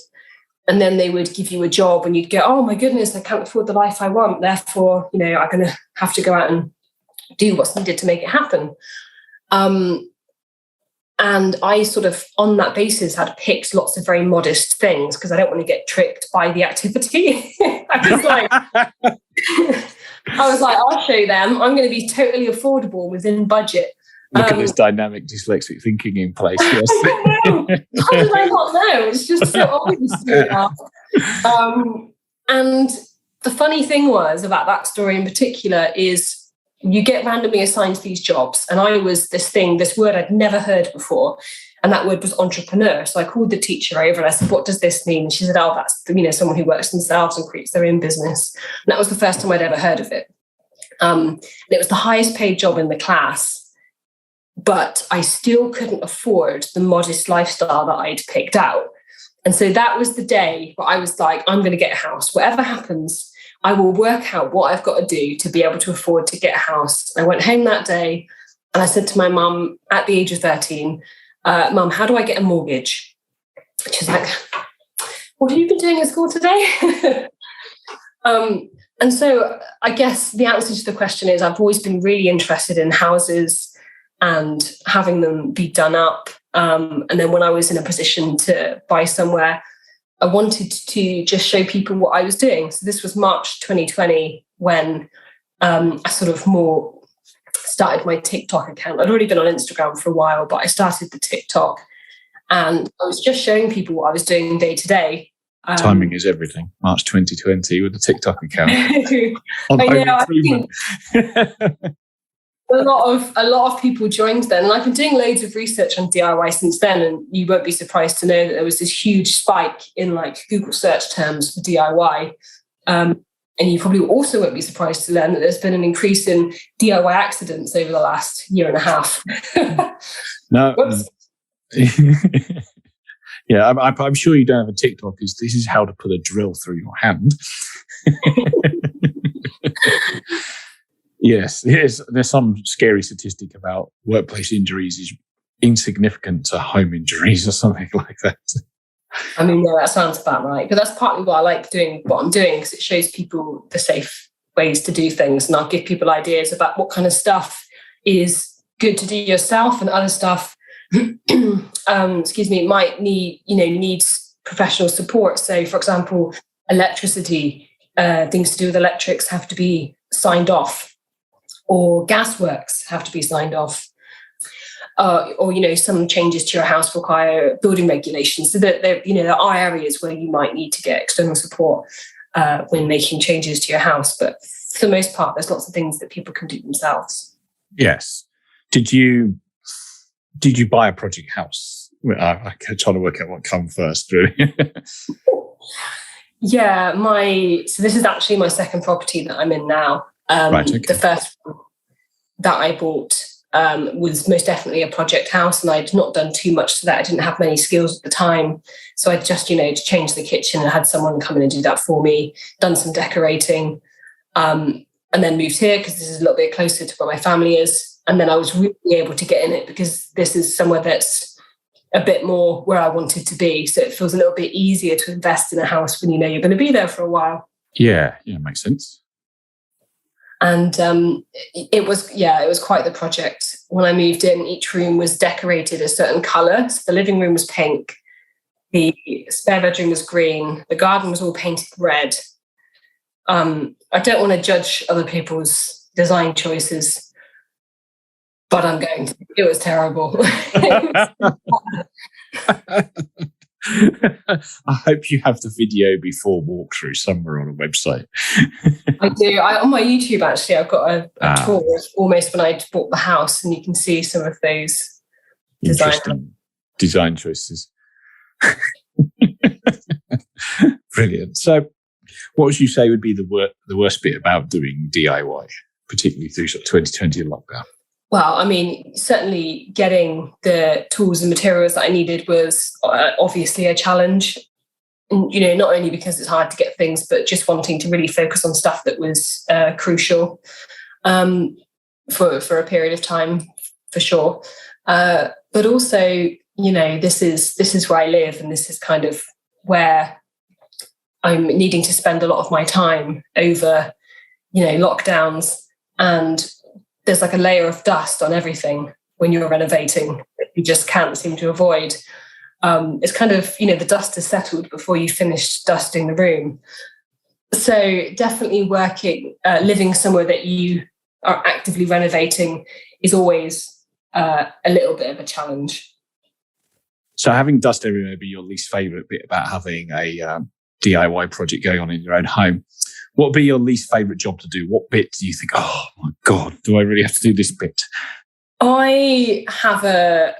And then they would give you a job and you'd go, oh my goodness, I can't afford the life I want. Therefore, I'm going to have to go out and do what's needed to make it happen. And I sort of, on that basis, had picked lots of very modest things because I don't want to get tricked by the activity. I was like, I'll show them. I'm going to be totally affordable within budget. Look at this dynamic dyslexic thinking in place. Yes. I don't know. How did I not know? It's just so obvious to me. And the funny thing was about that story in particular is you get randomly assigned to these jobs. And I was this word I'd never heard before. And that word was entrepreneur. So I called the teacher over and I said, what does this mean? And she said, oh, that's, someone who works themselves and creates their own business. And that was the first time I'd ever heard of it. And it was the highest paid job in the class. But I still couldn't afford the modest lifestyle that I'd picked out. And so that was the day where I was like, I'm going to get a house. Whatever happens, I will work out what I've got to do to be able to afford to get a house. I went home that day and I said to my mum at the age of 13, Mum, how do I get a mortgage? She's like, what have you been doing at school today? And so I guess the answer to the question is I've always been really interested in houses and having them be done up. And then when I was in a position to buy somewhere, I wanted to just show people what I was doing. So this was March 2020 when I sort of more started my TikTok account. I'd already been on Instagram for a while, but I started the TikTok and I was just showing people what I was doing day to day. Timing is everything. March 2020 with a TikTok account. On I home know, improvement. A lot of people joined then, and I've been doing loads of research on DIY since then, and you won't be surprised to know that there was this huge spike in like Google search terms for DIY. And you probably also won't be surprised to learn that there's been an increase in DIY accidents over the last year and a half. No. Yeah, I'm sure you don't have a TikTok because this is how to put a drill through your hand. Yes, there's some scary statistic about workplace injuries is insignificant to home injuries or something like that. I mean, yeah, that sounds about right. But that's partly why I like doing what I'm doing, because it shows people the safe ways to do things. And I'll give people ideas about what kind of stuff is good to do yourself and other stuff, might needs professional support. So, for example, electricity, things to do with electrics have to be signed off, or gas works have to be signed off. Or some changes to your house require building regulations. So that there are areas where you might need to get external support when making changes to your house. But for the most part, there's lots of things that people can do themselves. Yes. Did you buy a project house? I'm trying to work out what come first, really. Yeah, so this is actually my second property that I'm in now. Right, okay. The first one that I bought was most definitely a project house, and I'd not done too much to that. I didn't have many skills at the time. So I just, to change the kitchen and had someone come in and do that for me, done some decorating, and then moved here because this is a little bit closer to where my family is. And then I was really able to get in it because this is somewhere that's a bit more where I wanted to be. So it feels a little bit easier to invest in a house when you're going to be there for a while. Yeah, makes sense. And it was quite the project. When I moved in, each room was decorated a certain colour. So the living room was pink, the spare bedroom was green, the garden was all painted red. I don't want to judge other people's design choices, but I'm going to. It was terrible. I hope you have the video before walkthrough somewhere on a website. I do. On my YouTube, actually, I've got a tour almost when I bought the house, and you can see some of those design choices. Brilliant. So, what would you say would be the worst bit about doing DIY, particularly through 2020 lockdown? Well, I mean, certainly getting the tools and materials that I needed was obviously a challenge. And, not only because it's hard to get things, but just wanting to really focus on stuff that was crucial for a period of time, for sure. But also, this is where I live, and this is kind of where I'm needing to spend a lot of my time over, lockdowns, and there's like a layer of dust on everything when you're renovating that you just can't seem to avoid. It's kind of, the dust is settled before you finish dusting the room. So definitely living somewhere that you are actively renovating is always a little bit of a challenge. So having dust everywhere be your least favourite bit about having a DIY project going on in your own home, what would be your least favourite job to do? What bit do you think, oh my God, do I really have to do this bit? I have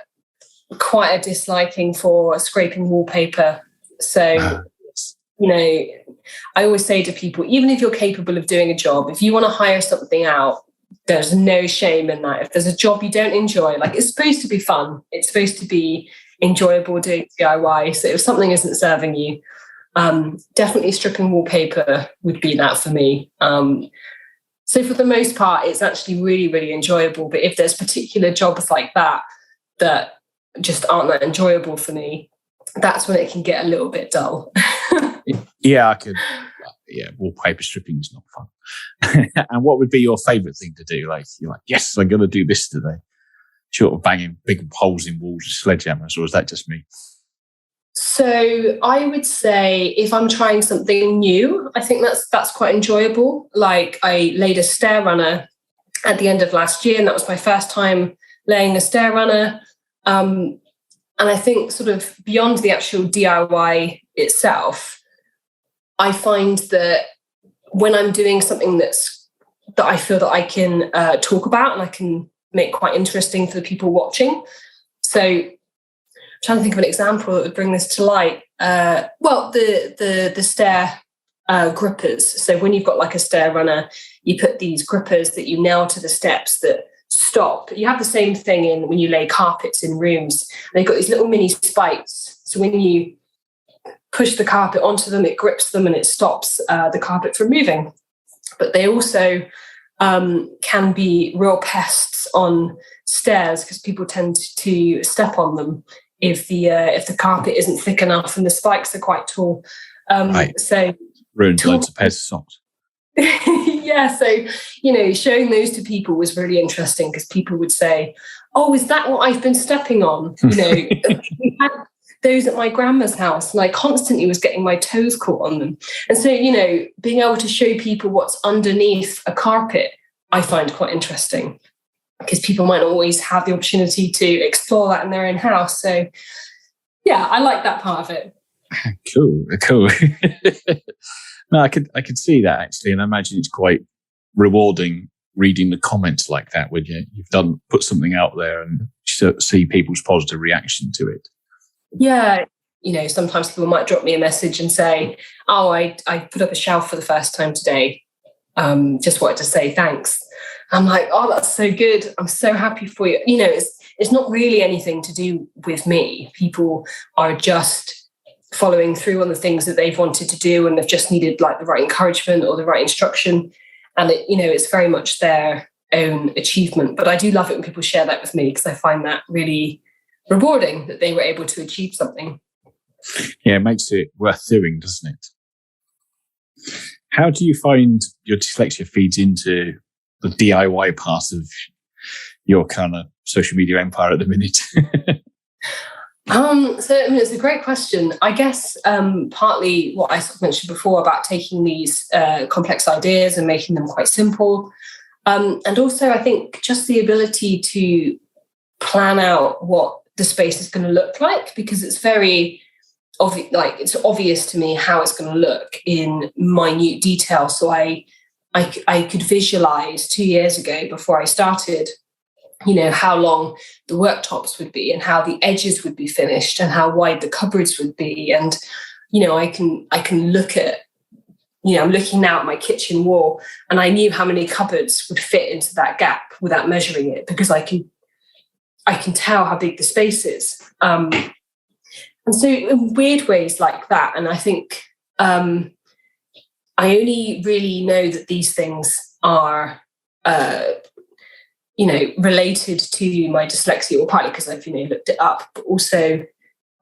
quite a disliking for scraping wallpaper. So, I always say to people, even if you're capable of doing a job, if you want to hire something out, there's no shame in that. If there's a job you don't enjoy, like, it's supposed to be fun. It's supposed to be enjoyable doing DIY. So if something isn't serving you, definitely stripping wallpaper would be that for me. So for the most part, it's actually really, really enjoyable. But if there's particular jobs like that just aren't that enjoyable for me, that's when it can get a little bit dull. Yeah, wallpaper stripping is not fun. And what would be your favourite thing to do? Like, you're like, yes, I'm going to do this today. Short of banging big holes in walls with sledgehammers, or is that just me? So I would say if I'm trying something new, I think that's quite enjoyable. Like, I laid a stair runner at the end of last year, and that was my first time laying a stair runner. And I think sort of beyond the actual DIY itself, I find that when I'm doing something that I feel that I can talk about and I can make quite interesting for the people watching. So I'm trying to think of an example that would bring this to light. The stair grippers. So when you've got like a stair runner, you put these grippers that you nail to the steps that stop. You have the same thing in when you lay carpets in rooms. They've got these little mini spikes. So when you push the carpet onto them, it grips them and it stops the carpet from moving. But they also can be real pests on stairs because people tend to step on them if the carpet isn't thick enough and the spikes are quite tall. Right. So ruined loads of pairs of socks. Yeah, so showing those to people was really interesting because people would say, "Oh, is that what I've been stepping on?" We had those at my grandma's house, and I constantly was getting my toes caught on them. And so, being able to show people what's underneath a carpet, I find quite interesting because people might not always have the opportunity to explore that in their own house. So, yeah, I like that part of it. Cool. No, I could see that actually, and I imagine it's quite rewarding reading the comments like that when you've put something out there and see people's positive reaction to it. Yeah, sometimes people might drop me a message and say, "Oh, I put up a shelf for the first time today. Just wanted to say thanks." I'm like, "Oh, that's so good. I'm so happy for you." It's not really anything to do with me. People are just following through on the things that they've wanted to do, and they've just needed like the right encouragement or the right instruction. And it's very much their own achievement. But I do love it when people share that with me because I find that really rewarding that they were able to achieve something. Yeah, it makes it worth doing, doesn't it? How do you find your dyslexia feeds into the DIY part of your kind of social media empire at the minute? It's a great question. I guess partly what I sort of mentioned before about taking these complex ideas and making them quite simple. And also I think just the ability to plan out what the space is going to look like, because it's very it's obvious to me how it's going to look in minute detail. So I could visualize 2 years ago before I started, how long the worktops would be and how the edges would be finished and how wide the cupboards would be. And, I can look at, I'm looking now at my kitchen wall and I knew how many cupboards would fit into that gap without measuring it because I can tell how big the space is. And so in weird ways like that, and I think I only really know that these things are, related to my dyslexia, or partly because I've, looked it up, but also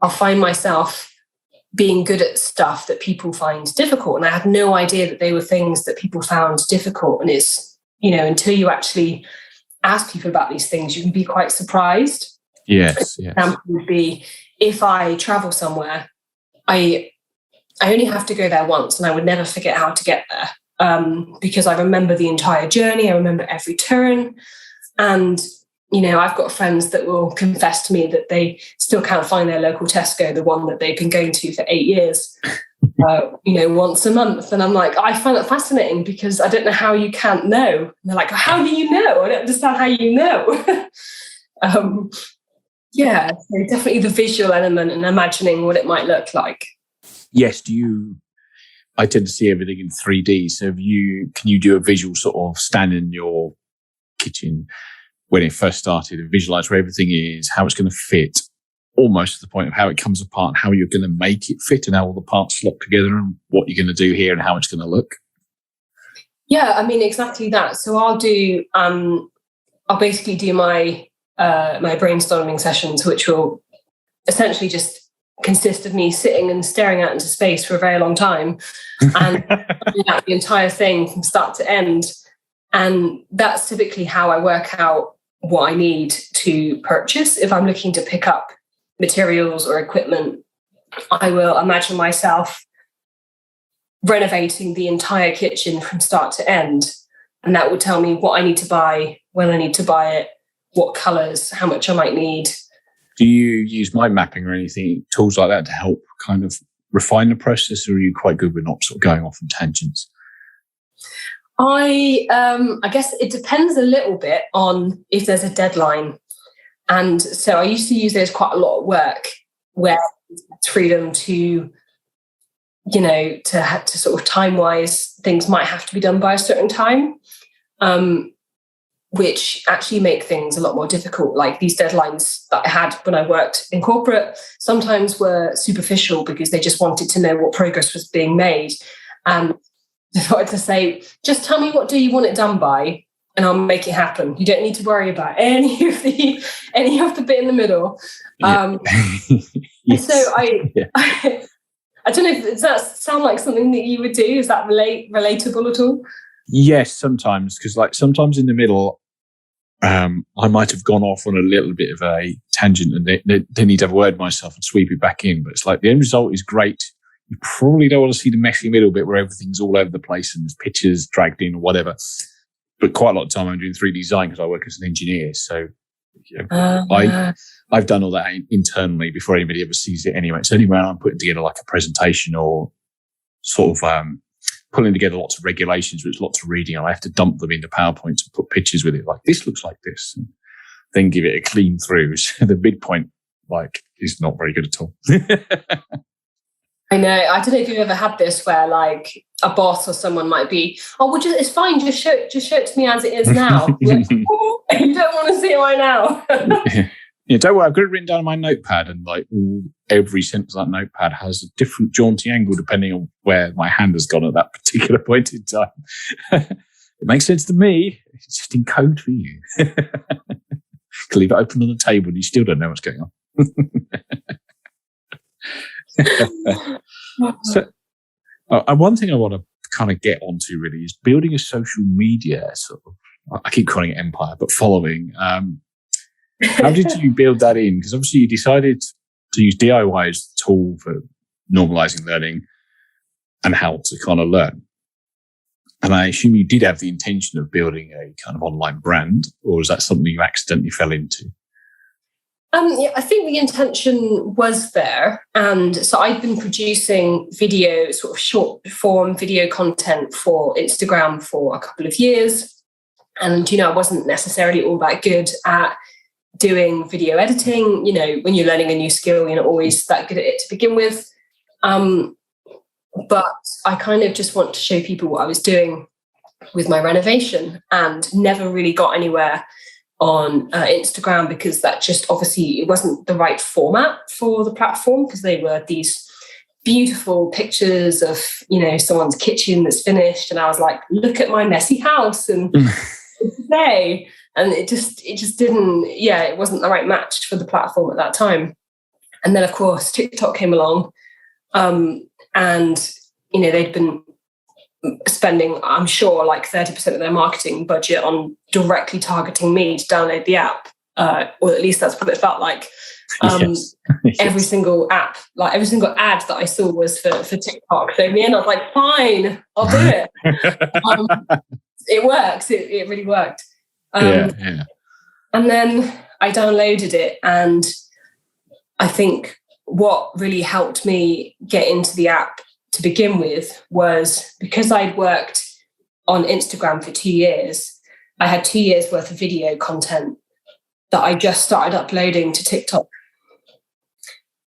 I'll find myself being good at stuff that people find difficult. And I had no idea that they were things that people found difficult. And it's, until you actually ask people about these things, you can be quite surprised. Yes. An example would be if I travel somewhere, I only have to go there once and I would never forget how to get there because I remember the entire journey. I remember every turn. And, I've got friends that will confess to me that they still can't find their local Tesco, the one that they've been going to for 8 years, once a month. And I'm like, I find that fascinating because I don't know how you can't know. And they're like, how do you know? I don't understand how you know. So definitely the visual element and imagining what it might look like. Yes, I tend to see everything in 3D. So can you do a visual sort of stand in your kitchen when it first started and visualize where everything is, how it's going to fit, almost to the point of how it comes apart and how you're going to make it fit and how all the parts slot together and what you're going to do here and how it's going to look? Yeah, I mean, exactly that. So I'll basically do my brainstorming sessions, which will essentially just consist of me sitting and staring out into space for a very long time and the entire thing from start to end. And that's typically how I work out what I need to purchase. If I'm looking to pick up materials or equipment, I will imagine myself renovating the entire kitchen from start to end. And that will tell me what I need to buy, when I need to buy it, what colours, how much I might need. Do you use mind mapping or anything, tools like that to help kind of refine the process, or are you quite good with not sort of going off on tangents? I guess it depends a little bit on if there's a deadline. And so I used to use those quite a lot at work where it's freedom to, to sort of time-wise, things might have to be done by a certain time, which actually make things a lot more difficult. Like these deadlines that I had when I worked in corporate sometimes were superficial because they just wanted to know what progress was being made. And I wanted to say, just tell me what do you want it done by, and I'll make it happen. You don't need to worry about any of the bit in the middle. Yes. So I don't know. Does that sound like something that you would do? Is that relatable at all? Yes, sometimes, because sometimes in the middle, I might have gone off on a little bit of a tangent and then need to have a word with myself and sweep it back in. But it's like the end result is great. You probably don't want to see the messy middle bit where everything's all over the place and there's pictures dragged in or whatever. But quite a lot of time I'm doing 3D design because I work as an engineer. So I've done all that internally before anybody ever sees it anyway. It's only when I'm putting together like a presentation or sort of pulling together lots of regulations, which lots of reading, and I have to dump them into PowerPoint and put pictures with it. Like, this looks like this. And then give it a clean through. So the midpoint, is not very good at all. I know. I don't know if you've ever had this where like a boss or someone might be, it's fine. Just show it to me as it is now. Like, you don't want to see it right now. Yeah, don't worry. I've got it written down on my notepad, and every sentence of that notepad has a different jaunty angle depending on where my hand has gone at that particular point in time. It makes sense to me. It's just in code for you. Can leave it open on the table and you still don't know what's going on. So, one thing I want to kind of get onto really is building a social media sort of, I keep calling it empire, but following. How did you build that in? Because obviously you decided to use DIY as the tool for normalizing learning and how to kind of learn. And I assume you did have the intention of building a kind of online brand, or is that something you accidentally fell into? I think the intention was there. And so I've been producing video, sort of short form video content for Instagram for a couple of years. And, I wasn't necessarily all that good at doing video editing. When you're learning a new skill, you're not always that good at it to begin with. But I kind of just want to show people what I was doing with my renovation, and never really got anywhere on Instagram because that just obviously it wasn't the right format for the platform, because they were these beautiful pictures of, someone's kitchen that's finished. And I was like, look at my messy house and today. And it just didn't, it wasn't the right match for the platform at that time. And then of course, TikTok came along, and, they'd been spending, I'm sure, like 30% of their marketing budget on directly targeting me to download the app. Or at least that's what it felt like. Yes. Every single app, like every single ad that I saw was for TikTok. So in the end, I was like, fine, I'll do it. It works. It really worked. And then I downloaded it, and I think what really helped me get into the app to begin with was because I'd worked on Instagram for 2 years, I had 2 years worth of video content that I just started uploading to TikTok.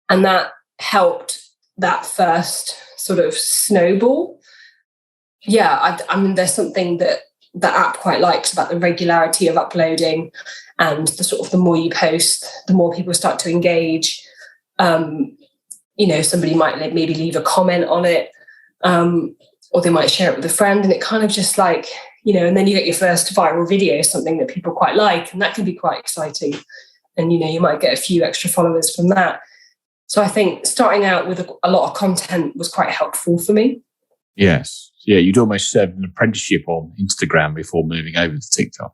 And that helped that first sort of snowball. Yeah, I mean, there's something that the app quite likes about the regularity of uploading, and the sort of the more you post, the more people start to engage. Somebody might maybe leave a comment on it, or they might share it with a friend, and it kind of just like, and then you get your first viral video, something that people quite like, and that can be quite exciting. And, you might get a few extra followers from that. So I think starting out with a lot of content was quite helpful for me. Yes. Yeah, you'd almost served an apprenticeship on Instagram before moving over to TikTok.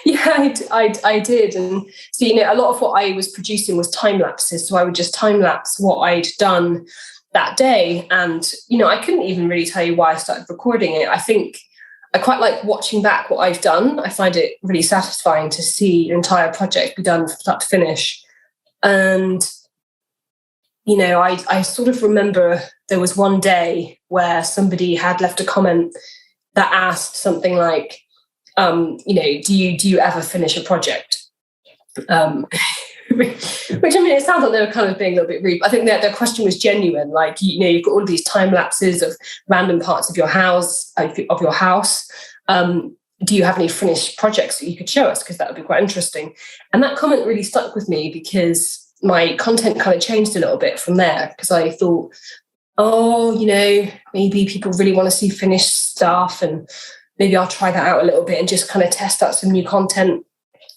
Yeah, I did. And so, a lot of what I was producing was time lapses. So I would just time lapse what I'd done that day. And, I couldn't even really tell you why I started recording it. I think I quite like watching back what I've done. I find it really satisfying to see an entire project be done from start to finish. And, I sort of remember there was one day where somebody had left a comment that asked something like, do you ever finish a project? Which, I mean, it sounds like they were kind of being a little bit rude. I think that their question was genuine. Like, you've got all of these time lapses of random parts of your house. Do you have any finished projects that you could show us? Because that would be quite interesting. And that comment really stuck with me because my content kind of changed a little bit from there, because I thought, maybe people really want to see finished stuff, and maybe I'll try that out a little bit and just kind of test out some new content.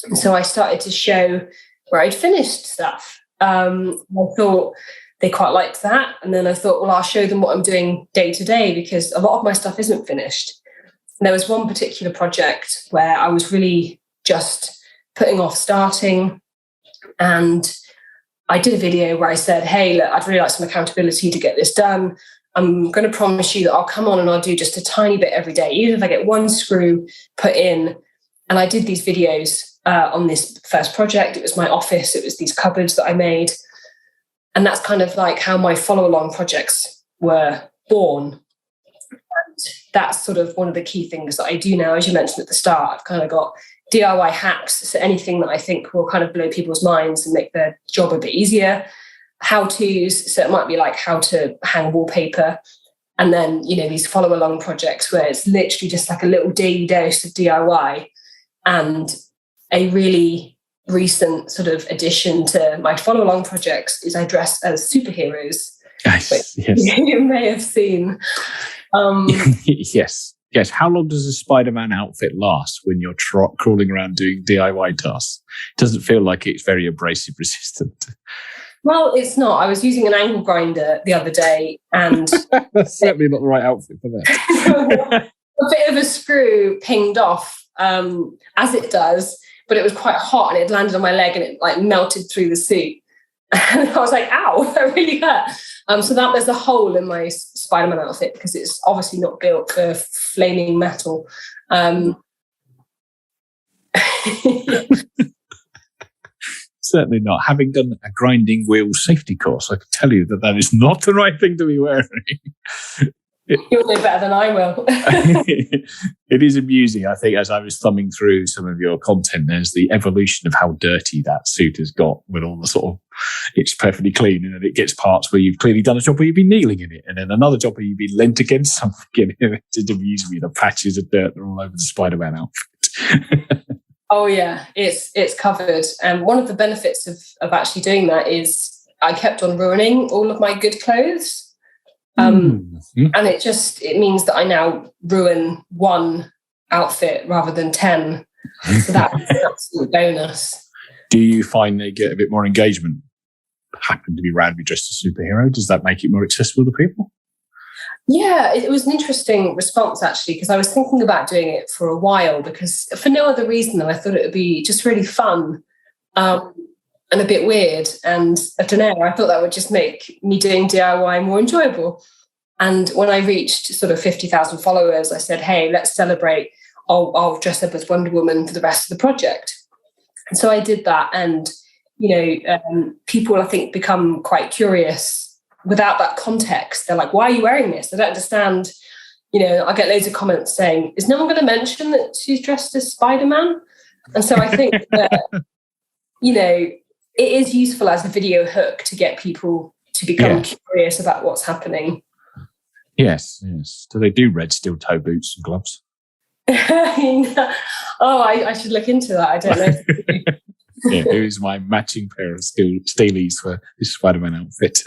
And so I started to show where I'd finished stuff. I thought they quite liked that. And then I thought, well, I'll show them what I'm doing day to day, because a lot of my stuff isn't finished. And there was one particular project where I was really just putting off starting. And I did a video where I said, hey, look, I'd really like some accountability to get this done. I'm going to promise you that I'll come on and I'll do just a tiny bit every day, even if I get one screw put in. And I did these videos on this first project. It was my office. It was these cupboards that I made. And that's kind of like how my follow-along projects were born. And that's sort of one of the key things that I do now. As you mentioned at the start, I've kind of got DIY hacks. So anything that I think will kind of blow people's minds and make their job a bit easier. How-tos, so it might be like how to hang wallpaper, and then these follow-along projects where it's literally just like a little daily dose of DIY. And a really recent sort of addition to my follow-along projects is I dress as superheroes. Yes. You may have seen. Yes. How long does a Spiderman outfit last when you're crawling around doing DIY tasks? It doesn't feel like it's very abrasive resistant. Well, it's not. I was using an angle grinder the other day, and that's certainly not the right outfit for that. A bit of a screw pinged off, as it does, but it was quite hot, and it landed on my leg, and it like melted through the suit. And I was like, "Ow, that really hurt." So that there's a hole in my Spiderman outfit because it's obviously not built for flaming metal. Certainly not. Having done a grinding wheel safety course, I can tell you that is not the right thing to be wearing. You'll know better than I will. It is amusing, I think, as I was thumbing through some of your content, there's the evolution of how dirty that suit has got with all the sort of, it's perfectly clean, and then it gets parts where you've clearly done a job where you've been kneeling in it, and then another job where you've been leant against something, and it just amuses me, the patches of dirt that are all over the Spider-Man outfit. Oh yeah, it's covered. And one of the benefits of actually doing that is I kept on ruining all of my good clothes. And it means that I now ruin one outfit rather than 10. So that's an absolute bonus. Do you find they get a bit more engagement? Happen to be randomly dressed as a superhero? Does that make it more accessible to people? Yeah, it was an interesting response actually, because I was thinking about doing it for a while, because for no other reason than I thought it would be just really fun and a bit weird. And I don't know, I thought that would just make me doing DIY more enjoyable. And when I reached sort of 50,000 followers, I said, hey, let's celebrate. I'll dress up as Wonder Woman for the rest of the project. And so I did that, and people, I think, become quite curious without that context. They're like, why are you wearing this? I don't understand. I get loads of comments saying, is no one going to mention that she's dressed as Spiderman? And so I think that, it is useful as a video hook to get people to become curious about what's happening. Yes. Do they do red steel toe boots and gloves? I should look into that. I don't know. Here's my matching pair of steelies for this Spider-Man outfit.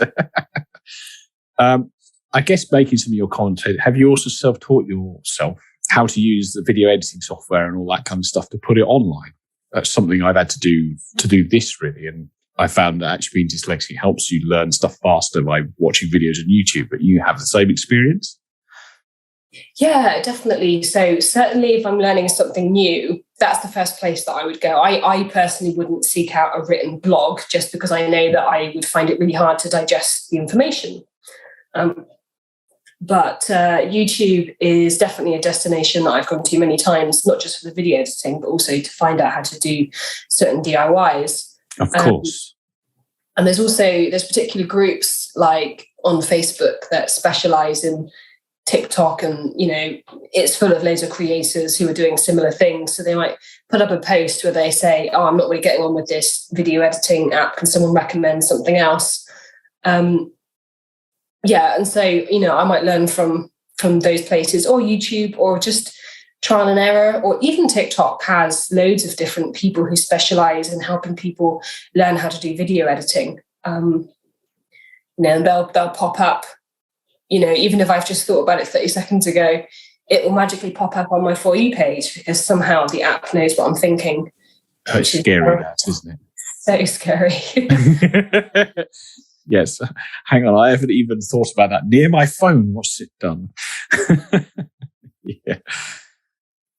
I guess making some of your content, have you also self-taught yourself how to use the video editing software and all that kind of stuff to put it online? That's something I've had to do this, really. And I found that actually being dyslexic helps you learn stuff faster by watching videos on YouTube, but you have the same experience? Yeah, definitely. So certainly if I'm learning something new, that's the first place that I would go. I personally wouldn't seek out a written blog just because I know that I would find it really hard to digest the information. But YouTube is definitely a destination that I've gone to many times, not just for the video editing, but also to find out how to do certain DIYs. Of course. And there's particular groups like on Facebook that specialize in TikTok, and it's full of loads of creators who are doing similar things. So they might put up a post where they say, "Oh, I'm not really getting on with this video editing app. Can someone recommend something else?" And so I might learn from those places, or YouTube, or just trial and error, or even TikTok has loads of different people who specialize in helping people learn how to do video editing. And they'll pop up. Even if I've just thought about it 30 seconds ago, it will magically pop up on my For You page because somehow the app knows what I'm thinking. Oh, it's scary, that, isn't it? So scary. Yes. Hang on, I haven't even thought about that. Near my phone, what's it done?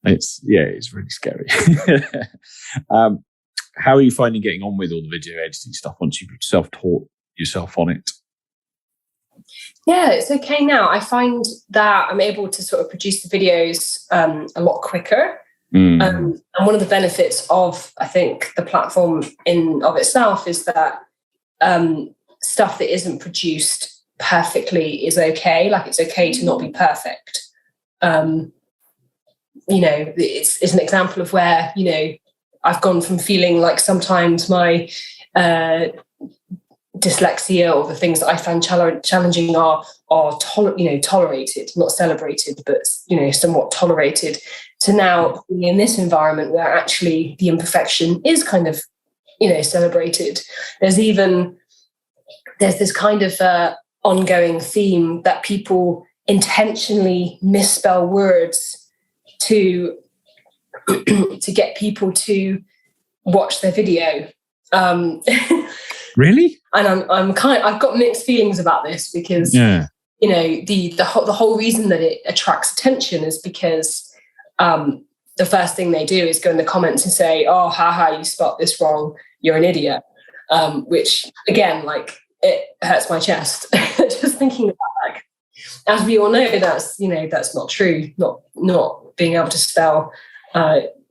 It's really scary. How are you finding getting on with all the video editing stuff once you've self-taught yourself on it? Yeah, it's okay now. I find that I'm able to sort of produce the videos a lot quicker. And one of the benefits of, I think, the platform in of itself is that stuff that isn't produced perfectly is okay. Like, it's okay to not be perfect. It's an example of where, I've gone from feeling like sometimes my dyslexia or the things that I find challenging are tolerated, not celebrated, but somewhat tolerated, to now being in this environment where actually the imperfection is kind of celebrated. There's this kind of ongoing theme that people intentionally misspell words to get people to watch their video. Really? And I've got mixed feelings about this because the whole reason that it attracts attention is because the first thing they do is go in the comments and say, "Oh, haha, you spelled this wrong, you're an idiot," which again, like, it hurts my chest just thinking about that. As we all know, that's not true. Not being able to spell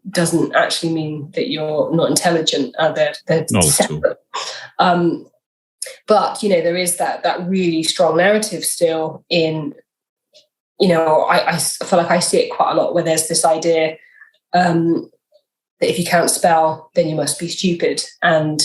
doesn't actually mean that you're not intelligent. They're not separate. But there is that really strong narrative still in. I feel like I see it quite a lot where there's this idea that if you can't spell, then you must be stupid, and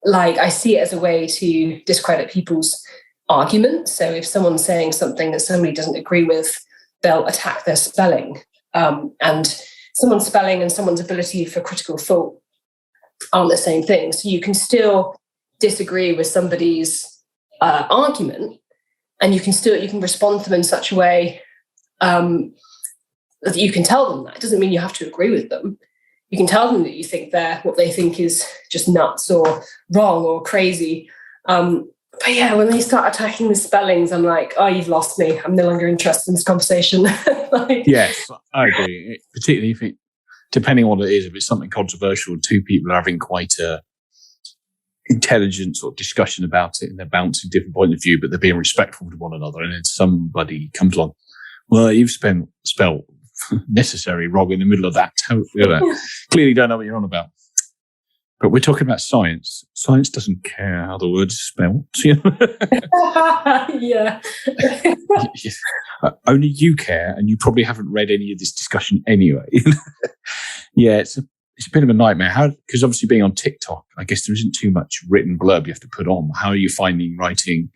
I see it as a way to discredit people's arguments. So if someone's saying something that somebody doesn't agree with, they'll attack their spelling. And someone's spelling and someone's ability for critical thought aren't the same thing. So you can still disagree with somebody's argument, and you can respond to them in such a way that you can tell them that. It doesn't mean you have to agree with them. You can tell them that you think what they think is just nuts or wrong or crazy. But yeah, when they start attacking the spellings, I'm like, oh, you've lost me. I'm no longer interested in this conversation. Yes, I agree. Particularly if depending on what it is, if it's something controversial, two people are having quite a intelligent sort of discussion about it and they're bouncing different points of view, but they're being respectful to one another. And then somebody comes along, well, you've spelled necessary wrong in the middle of that. Clearly don't know what you're on about. But we're talking about science. Science doesn't care how the word's spelled. Yeah. Only you care, and you probably haven't read any of this discussion anyway. Yeah, it's a bit of a nightmare. Because obviously being on TikTok, I guess there isn't too much written blurb you have to put on. How are you finding writing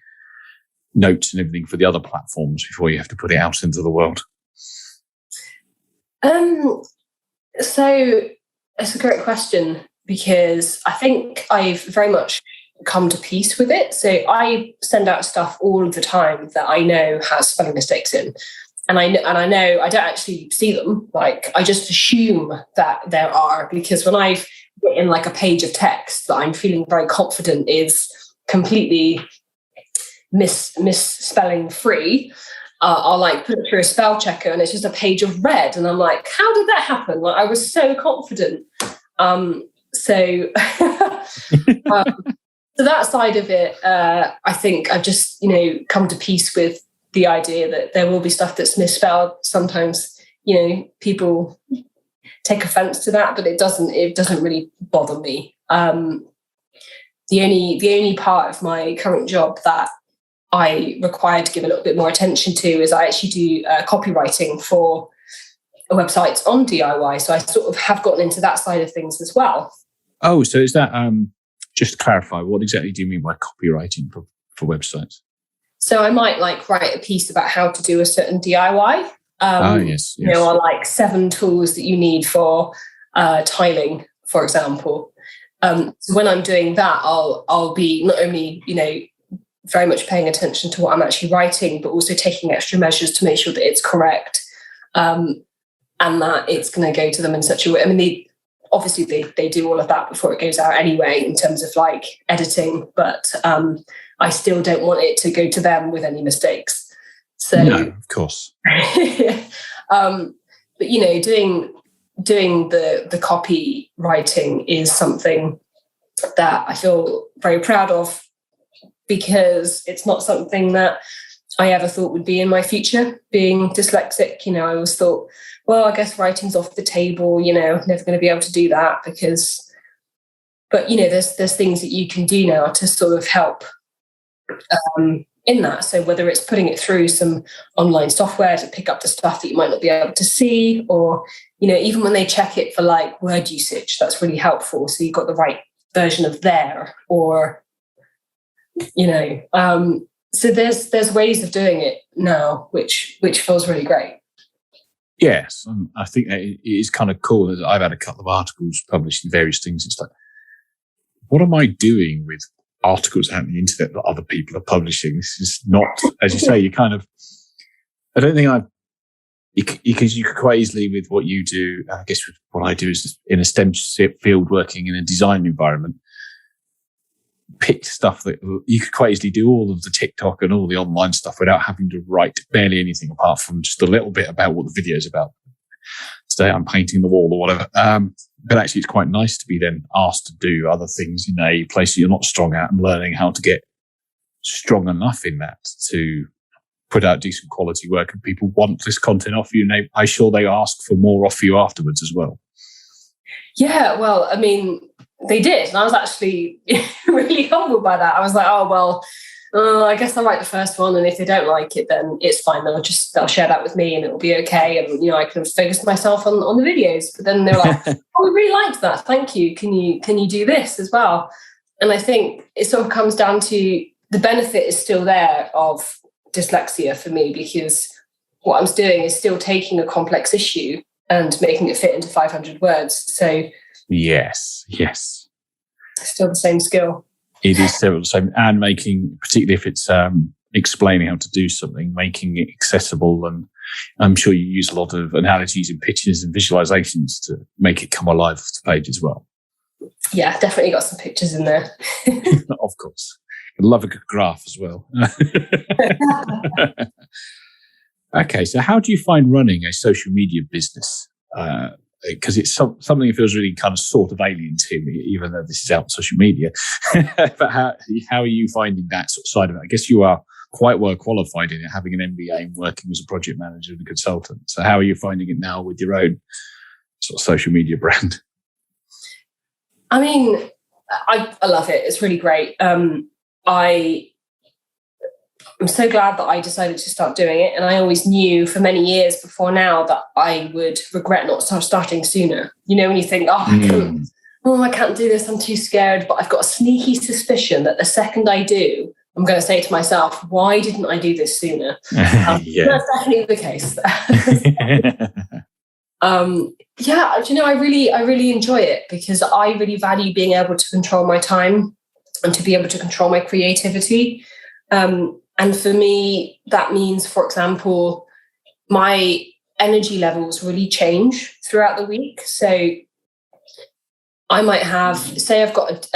notes and everything for the other platforms before you have to put it out into the world? So it's a great question, because I think I've very much come to peace with it. So I send out stuff all of the time that I know has spelling mistakes in. And I know I don't actually see them. Like, I just assume that there are, because when I've written like a page of text that I'm feeling very confident is completely misspelling free, I'll like put it through a spell checker and it's just a page of red. And I'm like, how did that happen? Like, I was so confident. So that side of it, I think I've just, come to peace with the idea that there will be stuff that's misspelled. Sometimes, people take offense to that, but it doesn't really bother me. The only part of my current job that I require to give a little bit more attention to is I actually do copywriting for websites on DIY. So I sort of have gotten into that side of things as well. Oh, so is that, just to clarify, what exactly do you mean by copywriting for websites? So I might write a piece about how to do a certain DIY. Yes. Or like 7 tools that you need for tiling, for example. So when I'm doing that, I'll be not only, very much paying attention to what I'm actually writing, but also taking extra measures to make sure that it's correct, and that it's going to go to them in such a way. I mean, obviously they do all of that before it goes out anyway, in terms of editing, but I still don't want it to go to them with any mistakes. So no, of course. But doing the copy writing is something that I feel very proud of, because it's not something that I ever thought would be in my future, being dyslexic. I always thought, well, I guess writing's off the table, never going to be able to do that but there's things that you can do now to sort of help in that. So whether it's putting it through some online software to pick up the stuff that you might not be able to see, or, even when they check it for word usage, that's really helpful. So you've got the right version of there, or, so there's ways of doing it now, which feels really great. Yes, I think that it is kind of cool. I've had a couple of articles published in various things. It's like, what am I doing with articles out on the internet that other people are publishing? This is not, as you say, you kind of, I don't think because you could quite easily, with what you do, I guess what I do is in a STEM field, working in a design environment, pick stuff that you could quite easily do all of the TikTok and all the online stuff without having to write barely anything apart from just a little bit about what the video is about. Today I'm painting the wall or whatever. But actually it's quite nice to be then asked to do other things in a place that you're not strong at, and learning how to get strong enough in that to put out decent quality work, and people want this content off you, and I'm sure they ask for more off you afterwards as well. Yeah, well, I mean, they did. And I was actually really humbled by that. I was like, oh, well, I guess I'll write the first one. And if they don't like it, then it's fine. They'll share that with me and it'll be okay. And, I can focus myself on the videos. But then they're like, oh, we really liked that. Thank you. Can you do this as well? And I think it sort of comes down to the benefit is still there of dyslexia for me, because what I'm doing is still taking a complex issue and making it fit into 500 words. So yes. Still the same skill. It is still the same, and making, particularly if it's explaining how to do something, making it accessible. And I'm sure you use a lot of analogies and pictures and visualizations to make it come alive off the page as well. Yeah, definitely got some pictures in there. Of course. I love a good graph as well. Okay, so how do you find running a social media business? Because it's something that feels really kind of sort of alien to me, even though this is out on social media. But how are you finding that sort of side of it? I guess you are quite well qualified in it, having an MBA and working as a project manager and a consultant. So how are you finding it now with your own sort of social media brand? I mean, I love it. It's really great. I'm so glad that I decided to start doing it. And I always knew for many years before now that I would regret not starting sooner. You know, when you think, I can't do this, I'm too scared. But I've got a sneaky suspicion that the second I do, I'm going to say to myself, why didn't I do this sooner? That's definitely the case. I really enjoy it because I really value being able to control my time and to be able to control my creativity. And for me, that means, for example, my energy levels really change throughout the week. So I might have, say I've got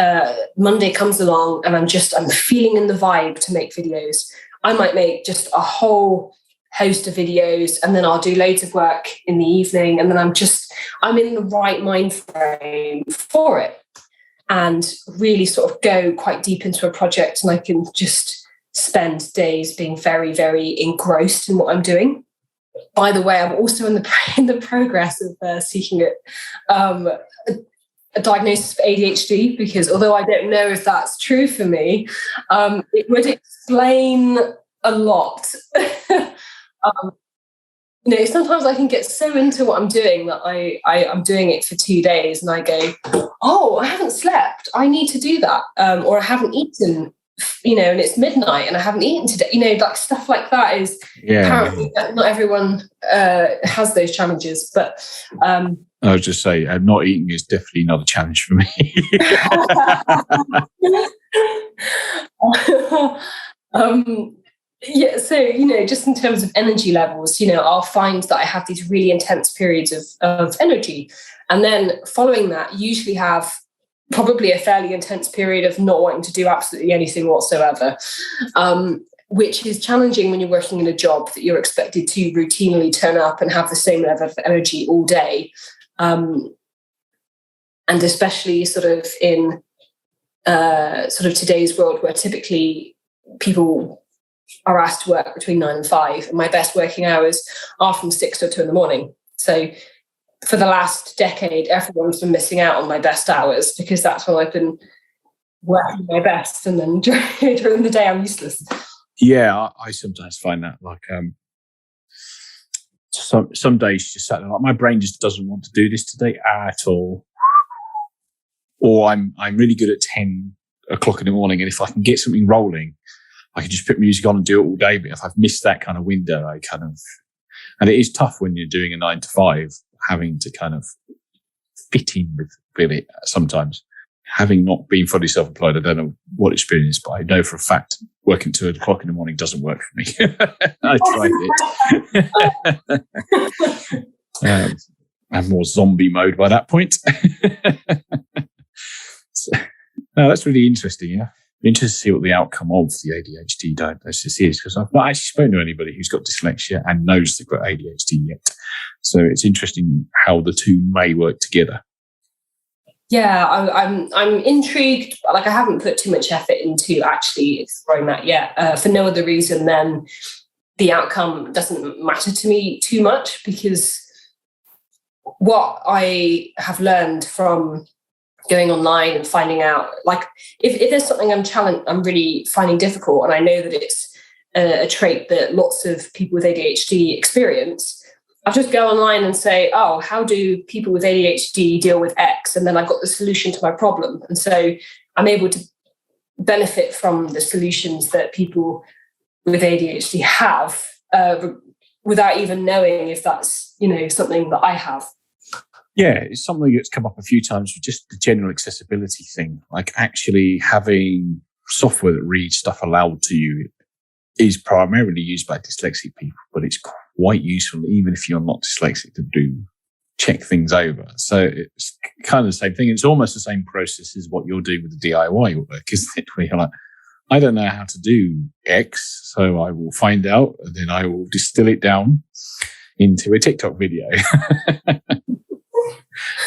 Monday comes along and I'm feeling in the vibe to make videos. I might make just a whole host of videos and then I'll do loads of work in the evening. And then I'm in the right mind frame for it and really sort of go quite deep into a project, and I can just spend days being very, very engrossed in what I'm doing. By the way, I'm also in the progress of seeking a diagnosis for ADHD, because although I don't know if that's true for me, it would explain a lot. Sometimes I can get so into what I'm doing that I'm doing it for 2 days and I go, oh, I haven't slept, I need to do that. Or I haven't eaten, and it's midnight and I haven't eaten today. Like stuff like that is apparently not everyone has those challenges. But I was just say, not eating is definitely not a challenge for me. So just in terms of energy levels, I'll find that I have these really intense periods of energy, and then following that, usually have probably a fairly intense period of not wanting to do absolutely anything whatsoever, which is challenging when you're working in a job that you're expected to routinely turn up and have the same level of energy all day. And especially sort of in today's world where typically people are asked to work between 9 and 5. And my best working hours are from 6 to 2 in the morning. So for the last decade, everyone's been missing out on my best hours because that's when I've been working my best, and then during the day I'm useless. Yeah, I sometimes find that some days just sat there, my brain just doesn't want to do this today at all. Or I'm really good at 10 o'clock in the morning, and if I can get something rolling, I can just put music on and do it all day. But if I've missed that kind of window, and it is tough when you're doing a 9 to 5, having to kind of fit in with it sometimes. Having not been fully self-employed, I don't know what experience, but I know for a fact working 2 o'clock in the morning doesn't work for me. I tried it. I'm more zombie mode by that point. No, that's really interesting. Yeah, I'm interested to see what the outcome of the ADHD diagnosis is, because I've not actually spoken to anybody who's got dyslexia and knows they've got ADHD yet. So it's interesting how the two may work together. Yeah, I'm intrigued. I haven't put too much effort into actually exploring that yet, for no other reason than the outcome doesn't matter to me too much, because what I have learned from going online and finding out, if there's something I'm really finding difficult, and I know that it's a trait that lots of people with ADHD experience, I'll just go online and say, oh, how do people with ADHD deal with X? And then I've got the solution to my problem. And so I'm able to benefit from the solutions that people with ADHD have without even knowing if that's, something that I have. Yeah, it's something that's come up a few times with just the general accessibility thing. Like actually having software that reads stuff aloud to you is primarily used by dyslexic people, but it's quite useful even if you're not dyslexic to check things over. So it's kind of the same thing. It's almost the same process as what you're doing with the DIY work, isn't it? Where you're like, I don't know how to do X, so I will find out, and then I will distill it down into a TikTok video.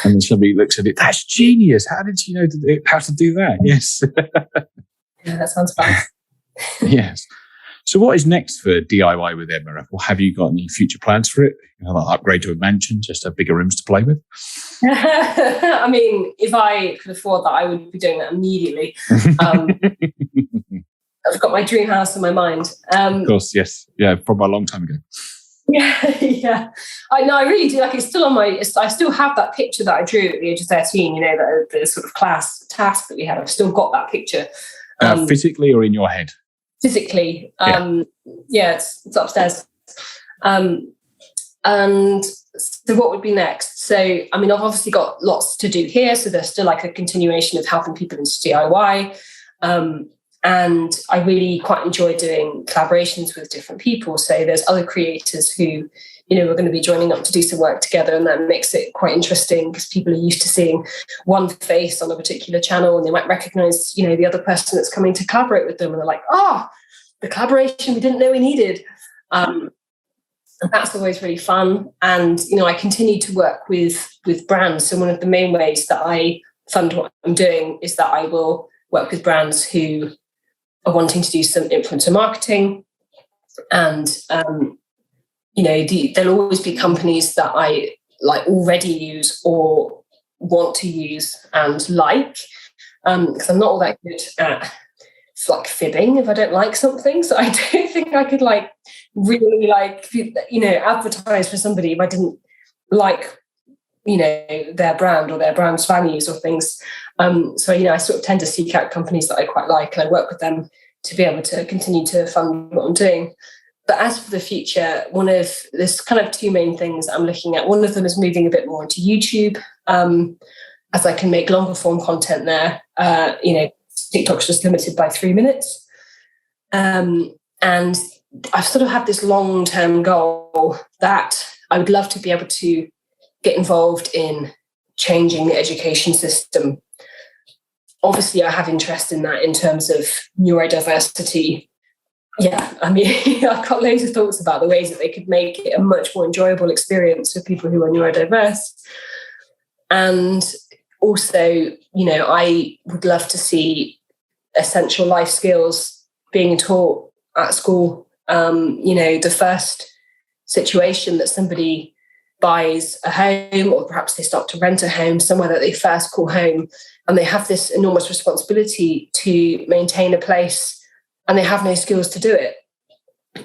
And then somebody looks at it, that's genius. How did you know how to do that? Yes. Yeah, that sounds fun. Yes. So what is next for DIY with Emma? Or have you got any future plans for it? Like upgrade to a mansion, just have bigger rooms to play with? I mean, if I could afford that, I would be doing that immediately. I've got my dream house in my mind. Of course, yes. Yeah, from a long time ago. Yeah. I know, I really do. Like, it's still on I still have that picture that I drew at the age of 13, the sort of class task that we had. I've still got that picture. Physically or in your head? Physically. It's upstairs. And so what would be next? So, I mean, I've obviously got lots to do here. So there's still like a continuation of helping people into DIY. And I really quite enjoy doing collaborations with different people. So there's other creators who, we're going to be joining up to do some work together. And that makes it quite interesting because people are used to seeing one face on a particular channel and they might recognize, the other person that's coming to collaborate with them. And they're like, the collaboration we didn't know we needed. And that's always really fun. And, I continue to work with brands. So one of the main ways that I fund what I'm doing is that I will work with brands who are wanting to do some influencer marketing. And, there'll always be companies that I already use or want to use and like, because I'm not all that good at fibbing if I don't like something. So I don't think I could really advertise for somebody if I didn't like, their brand or their brand's values or things. So I sort of tend to seek out companies that I quite like and I work with them to be able to continue to fund what I'm doing. But as for the future, there's kind of two main things I'm looking at. One of them is moving a bit more into YouTube, as I can make longer form content there. TikTok's just limited by 3 minutes. And I've sort of had this long-term goal that I would love to be able to get involved in changing the education system. Obviously, I have interest in that in terms of neurodiversity. Yeah, I mean, I've got loads of thoughts about the ways that they could make it a much more enjoyable experience for people who are neurodiverse. And also, I would love to see essential life skills being taught at school. The first situation that somebody buys a home, or perhaps they start to rent a home somewhere that they first call home, and they have this enormous responsibility to maintain a place, and they have no skills to do it.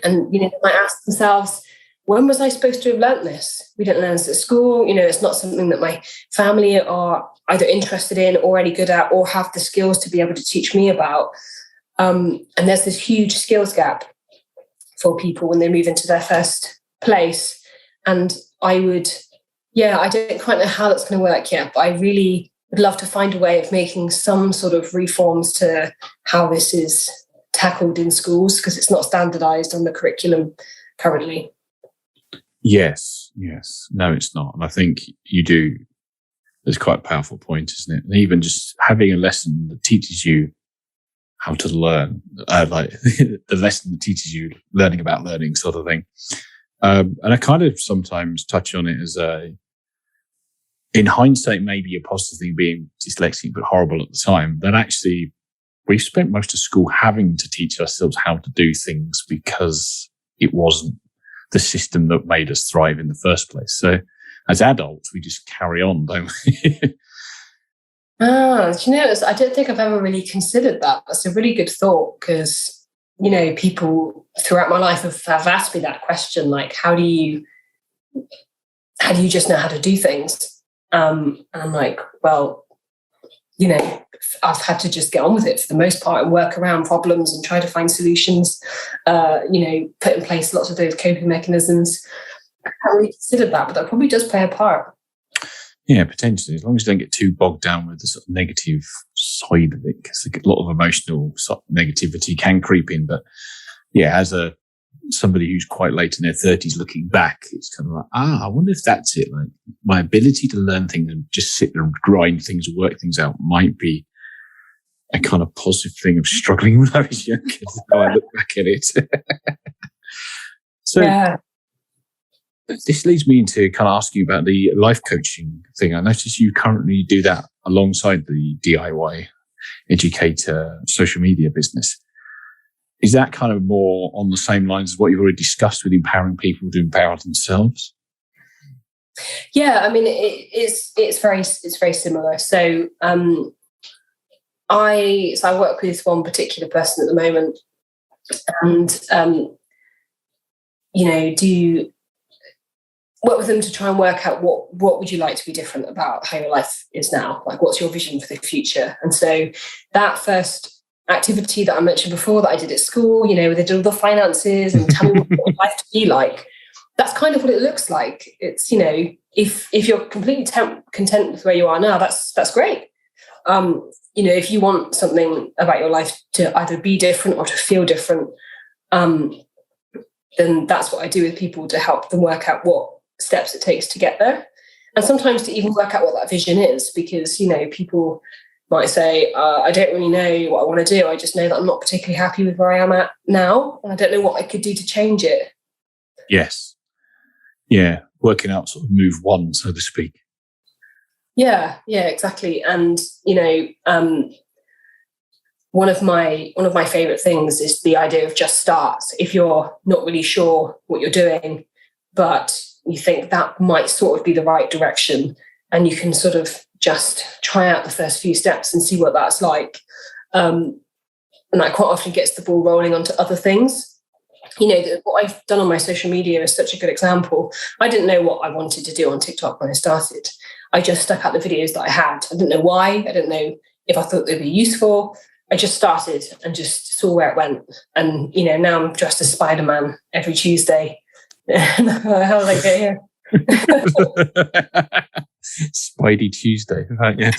And they might ask themselves, when was I supposed to have learnt this? We didn't learn this at school. It's not something that my family are either interested in, already good at, or have the skills to be able to teach me about. And there's this huge skills gap for people when they move into their first place. And I don't quite know how that's going to work yet, but I really would love to find a way of making some sort of reforms to how this is tackled in schools, because it's not standardized on the curriculum currently. Yes. No, it's not. And I think you do. It's quite a powerful point, isn't it? And even just having a lesson that teaches you how to learn, the lesson that teaches you learning about learning sort of thing. And I kind of sometimes touch on it as in hindsight, maybe a positive thing being dyslexic, but horrible at the time, that actually we've spent most of school having to teach ourselves how to do things because it wasn't the system that made us thrive in the first place. So as adults, we just carry on, don't we? I don't think I've ever really considered that. That's a really good thought, because people throughout my life have asked me that question, like, how do you just know how to do things? And I'm like, well, I've had to just get on with it for the most part and work around problems and try to find solutions, put in place lots of those coping mechanisms. I haven't really considered that, but that probably does play a part. Yeah, potentially, as long as you don't get too bogged down with the sort of negative side of it, because a lot of emotional negativity can creep in. But yeah, as somebody who's quite late in their 30s looking back, it's kind of like, I wonder if that's it. Like, my ability to learn things and just sit there and grind things, work things out might be a kind of positive thing of struggling when I was younger. How I look back at it. So yeah. This leads me into kind of asking about the life coaching thing. I noticed you currently do that alongside the DIY educator social media business. is that kind of more on the same lines as what you've already discussed with empowering people to empower themselves? Yeah, I mean, it's very similar. So I work with one particular person at the moment, and do work with them to try and work out what would you like to be different about how your life is now? Like, what's your vision for the future? And so that first activity that I mentioned before that I did at school, where they did all the finances and tell me what life to be like, that's kind of what it looks like. It's, if you're completely content with where you are now, that's great. If you want something about your life to either be different or to feel different, then that's what I do with people, to help them work out what steps it takes to get there. And sometimes to even work out what that vision is, because, people might say, I don't really know what I want to do. I just know that I'm not particularly happy with where I am at now. And I don't know what I could do to change it. Yes. Yeah. Working out sort of move one, so to speak. Yeah, exactly. And, one of my favorite things is the idea of just start. If you're not really sure what you're doing, but you think that might sort of be the right direction, and you can sort of just try out the first few steps and see what that's like. And that quite often gets the ball rolling onto other things. What I've done on my social media is such a good example. I didn't know what I wanted to do on TikTok when I started. I just stuck out the videos that I had. I didn't know why. I didn't know if I thought they'd be useful. I just started and just saw where it went. And, now I'm dressed as Spiderman every Tuesday. How did I get here? Spidey Tuesday, right? Yeah.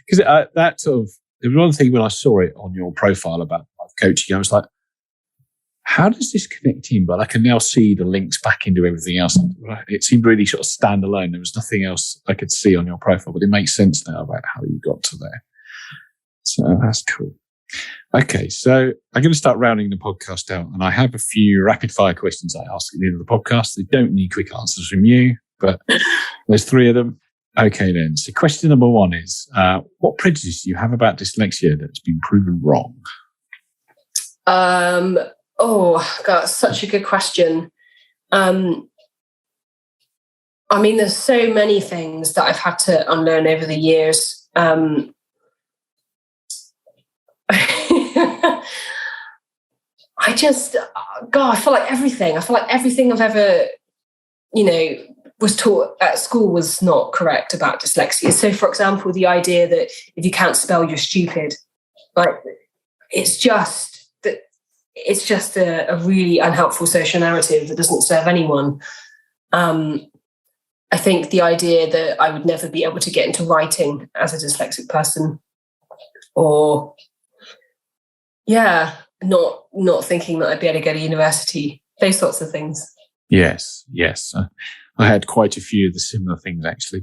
Because that sort of, there was one thing when I saw it on your profile about life coaching, I was like, how does this connect in? But I can now see the links back into everything else. It seemed really sort of standalone. There was nothing else I could see on your profile, but it makes sense now about how you got to there. So that's cool. Okay, so I'm going to start rounding the podcast out, and I have a few rapid fire questions I ask at the end of the podcast. They don't need quick answers from you, but there's 3 of them. Okay, then. So question number 1 is, what prejudice do you have about dyslexia that's been proven wrong? Oh, God, such a good question. There's so many things that I've had to unlearn over the years. I feel like everything I've ever, was taught at school was not correct about dyslexia. So, for example, the idea that if you can't spell, you're stupid. Like, it's just a really unhelpful social narrative that doesn't serve anyone. I think the idea that I would never be able to get into writing as a dyslexic person, or not thinking that I'd be able to go to university, those sorts of things. Yes. I had quite a few of the similar things, actually.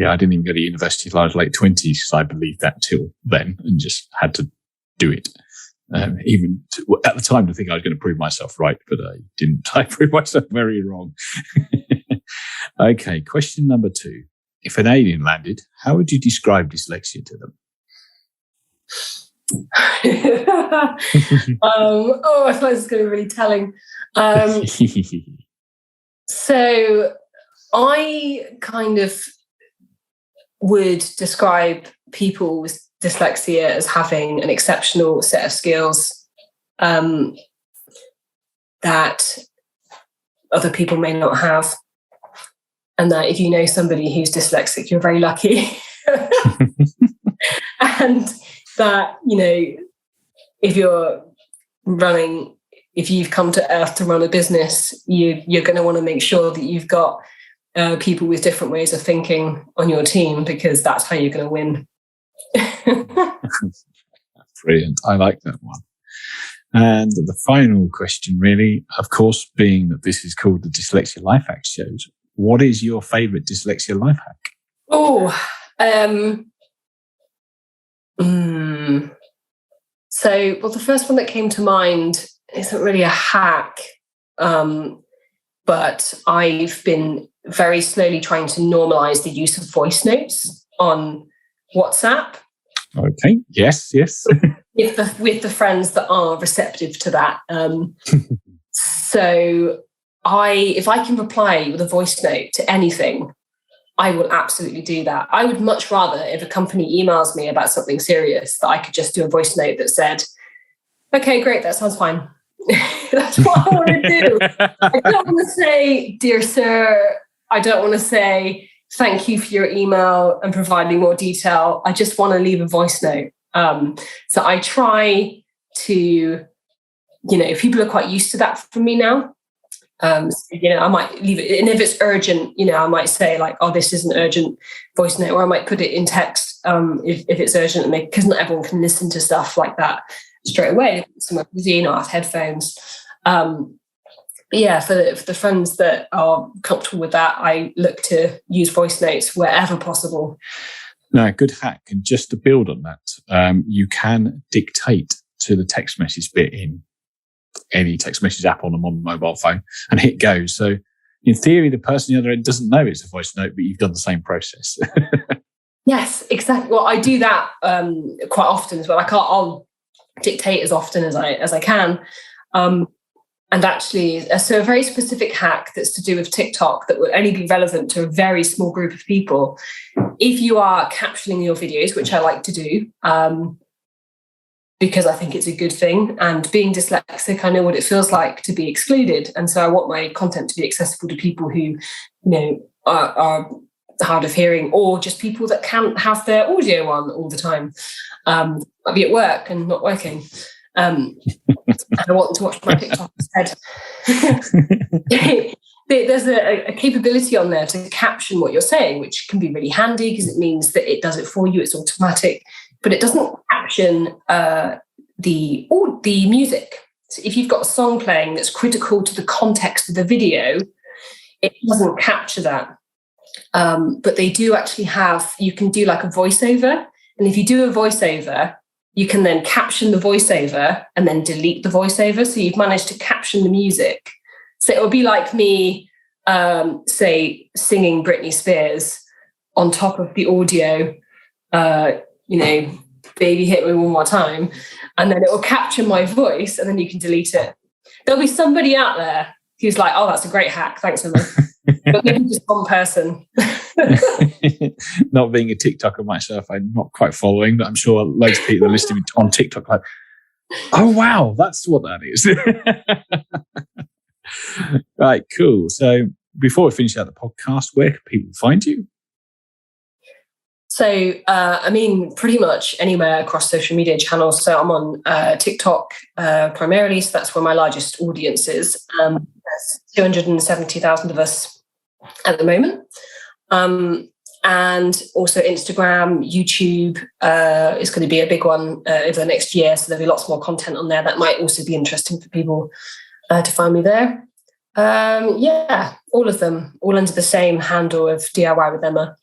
I didn't even go to university until I was late 20s, because I believed that till then and just had to do it. Even at the time, to think I was going to prove myself right, but I didn't. I proved myself very wrong. Okay, question number 2. If an alien landed, how would you describe dyslexia to them? I feel like this is going to be really telling. So I kind of would describe people with dyslexia as having an exceptional set of skills that other people may not have. And that if you know somebody who's dyslexic, you're very lucky. And that, if you've come to Earth to run a business, you're going to want to make sure that you've got people with different ways of thinking on your team, because that's how you're going to win. Brilliant. I like that one. And the final question, really, of course, being that this is called the Dyslexia Life Hack Shows, what is your favourite dyslexia life hack? So, the first one that came to mind isn't really a hack, but I've been very slowly trying to normalise the use of voice notes on WhatsApp. Okay. Yes. with the friends that are receptive to that. So if I can reply with a voice note to anything, I will absolutely do that. I would much rather, if a company emails me about something serious, that I could just do a voice note that said, okay, great, that sounds fine. That's what I want to do. I don't want to say, dear sir, I don't want to say, thank you for your email and providing more detail. I just want to leave a voice note. So I try to, people are quite used to that from me now. I might leave it, and if it's urgent, I might say like, "Oh, this is an urgent voice note," or I might put it in text if it's urgent, because not everyone can listen to stuff like that straight away. Some are busy, have headphones. But yeah, for the friends that are comfortable with that, I look to use voice notes wherever possible. No, good hack. And just to build on that, you can dictate to the text message bit in any text message app on a modern mobile phone and hit go. So in theory, the person on the other end doesn't know it's a voice note, but you've done the same process. Yes, exactly. Well, I do that quite often as well. I'll dictate as often as I can. And actually, so a very specific hack that's to do with TikTok that would only be relevant to a very small group of people. If you are captioning your videos, which I like to do, because I think it's a good thing. And being dyslexic, I know what it feels like to be excluded. And so I want my content to be accessible to people who, are hard of hearing, or just people that can't have their audio on all the time. I'll be at work and not working. And I want to watch my TikTok instead. There's a capability on there to caption what you're saying, which can be really handy because it means that it does it for you. It's automatic. But it doesn't caption the music. So if you've got a song playing that's critical to the context of the video, it doesn't capture that. But they do actually you can do like a voiceover. And if you do a voiceover, you can then caption the voiceover and then delete the voiceover. So you've managed to caption the music. So it would be like me, say, singing Britney Spears on top of the audio, baby hit me one more time, and then it will capture my voice and then you can delete it. There'll be somebody out there who's like, oh, that's a great hack. Thanks, Emma. But maybe just one person. Not being a TikToker myself, I'm not quite following, but I'm sure loads of people are listening on TikTok like, oh, wow, that's what that is. Right, cool. So before we finish out the podcast, where can people find you? So, pretty much anywhere across social media channels. So I'm on TikTok primarily. So that's where my largest audience is. There's 270,000 of us at the moment. And also Instagram, YouTube is going to be a big one over the next year. So there'll be lots more content on there that might also be interesting for people to find me there. All of them, all under the same handle of DIY with Emma.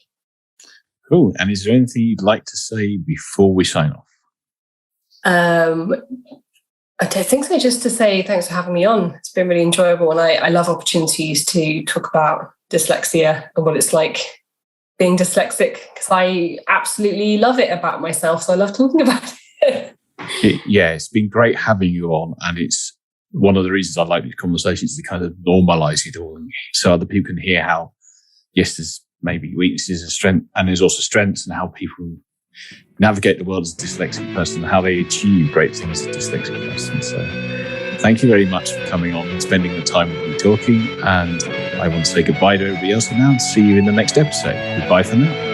Cool. And is there anything you'd like to say before we sign off? I don't think so. Just to say thanks for having me on. It's been really enjoyable, and I love opportunities to talk about dyslexia and what it's like being dyslexic, because I absolutely love it about myself. So I love talking about it. It's been great having you on, and it's one of the reasons I like these conversations to kind of normalise it all, so other people can hear how, yes, there's maybe weaknesses and strength, and there's also strengths, and how people navigate the world as a dyslexic person, and how they achieve great things as a dyslexic person. So thank you very much for coming on and spending the time with me talking. And I want to say goodbye to everybody else for now and see you in the next episode. Goodbye for now.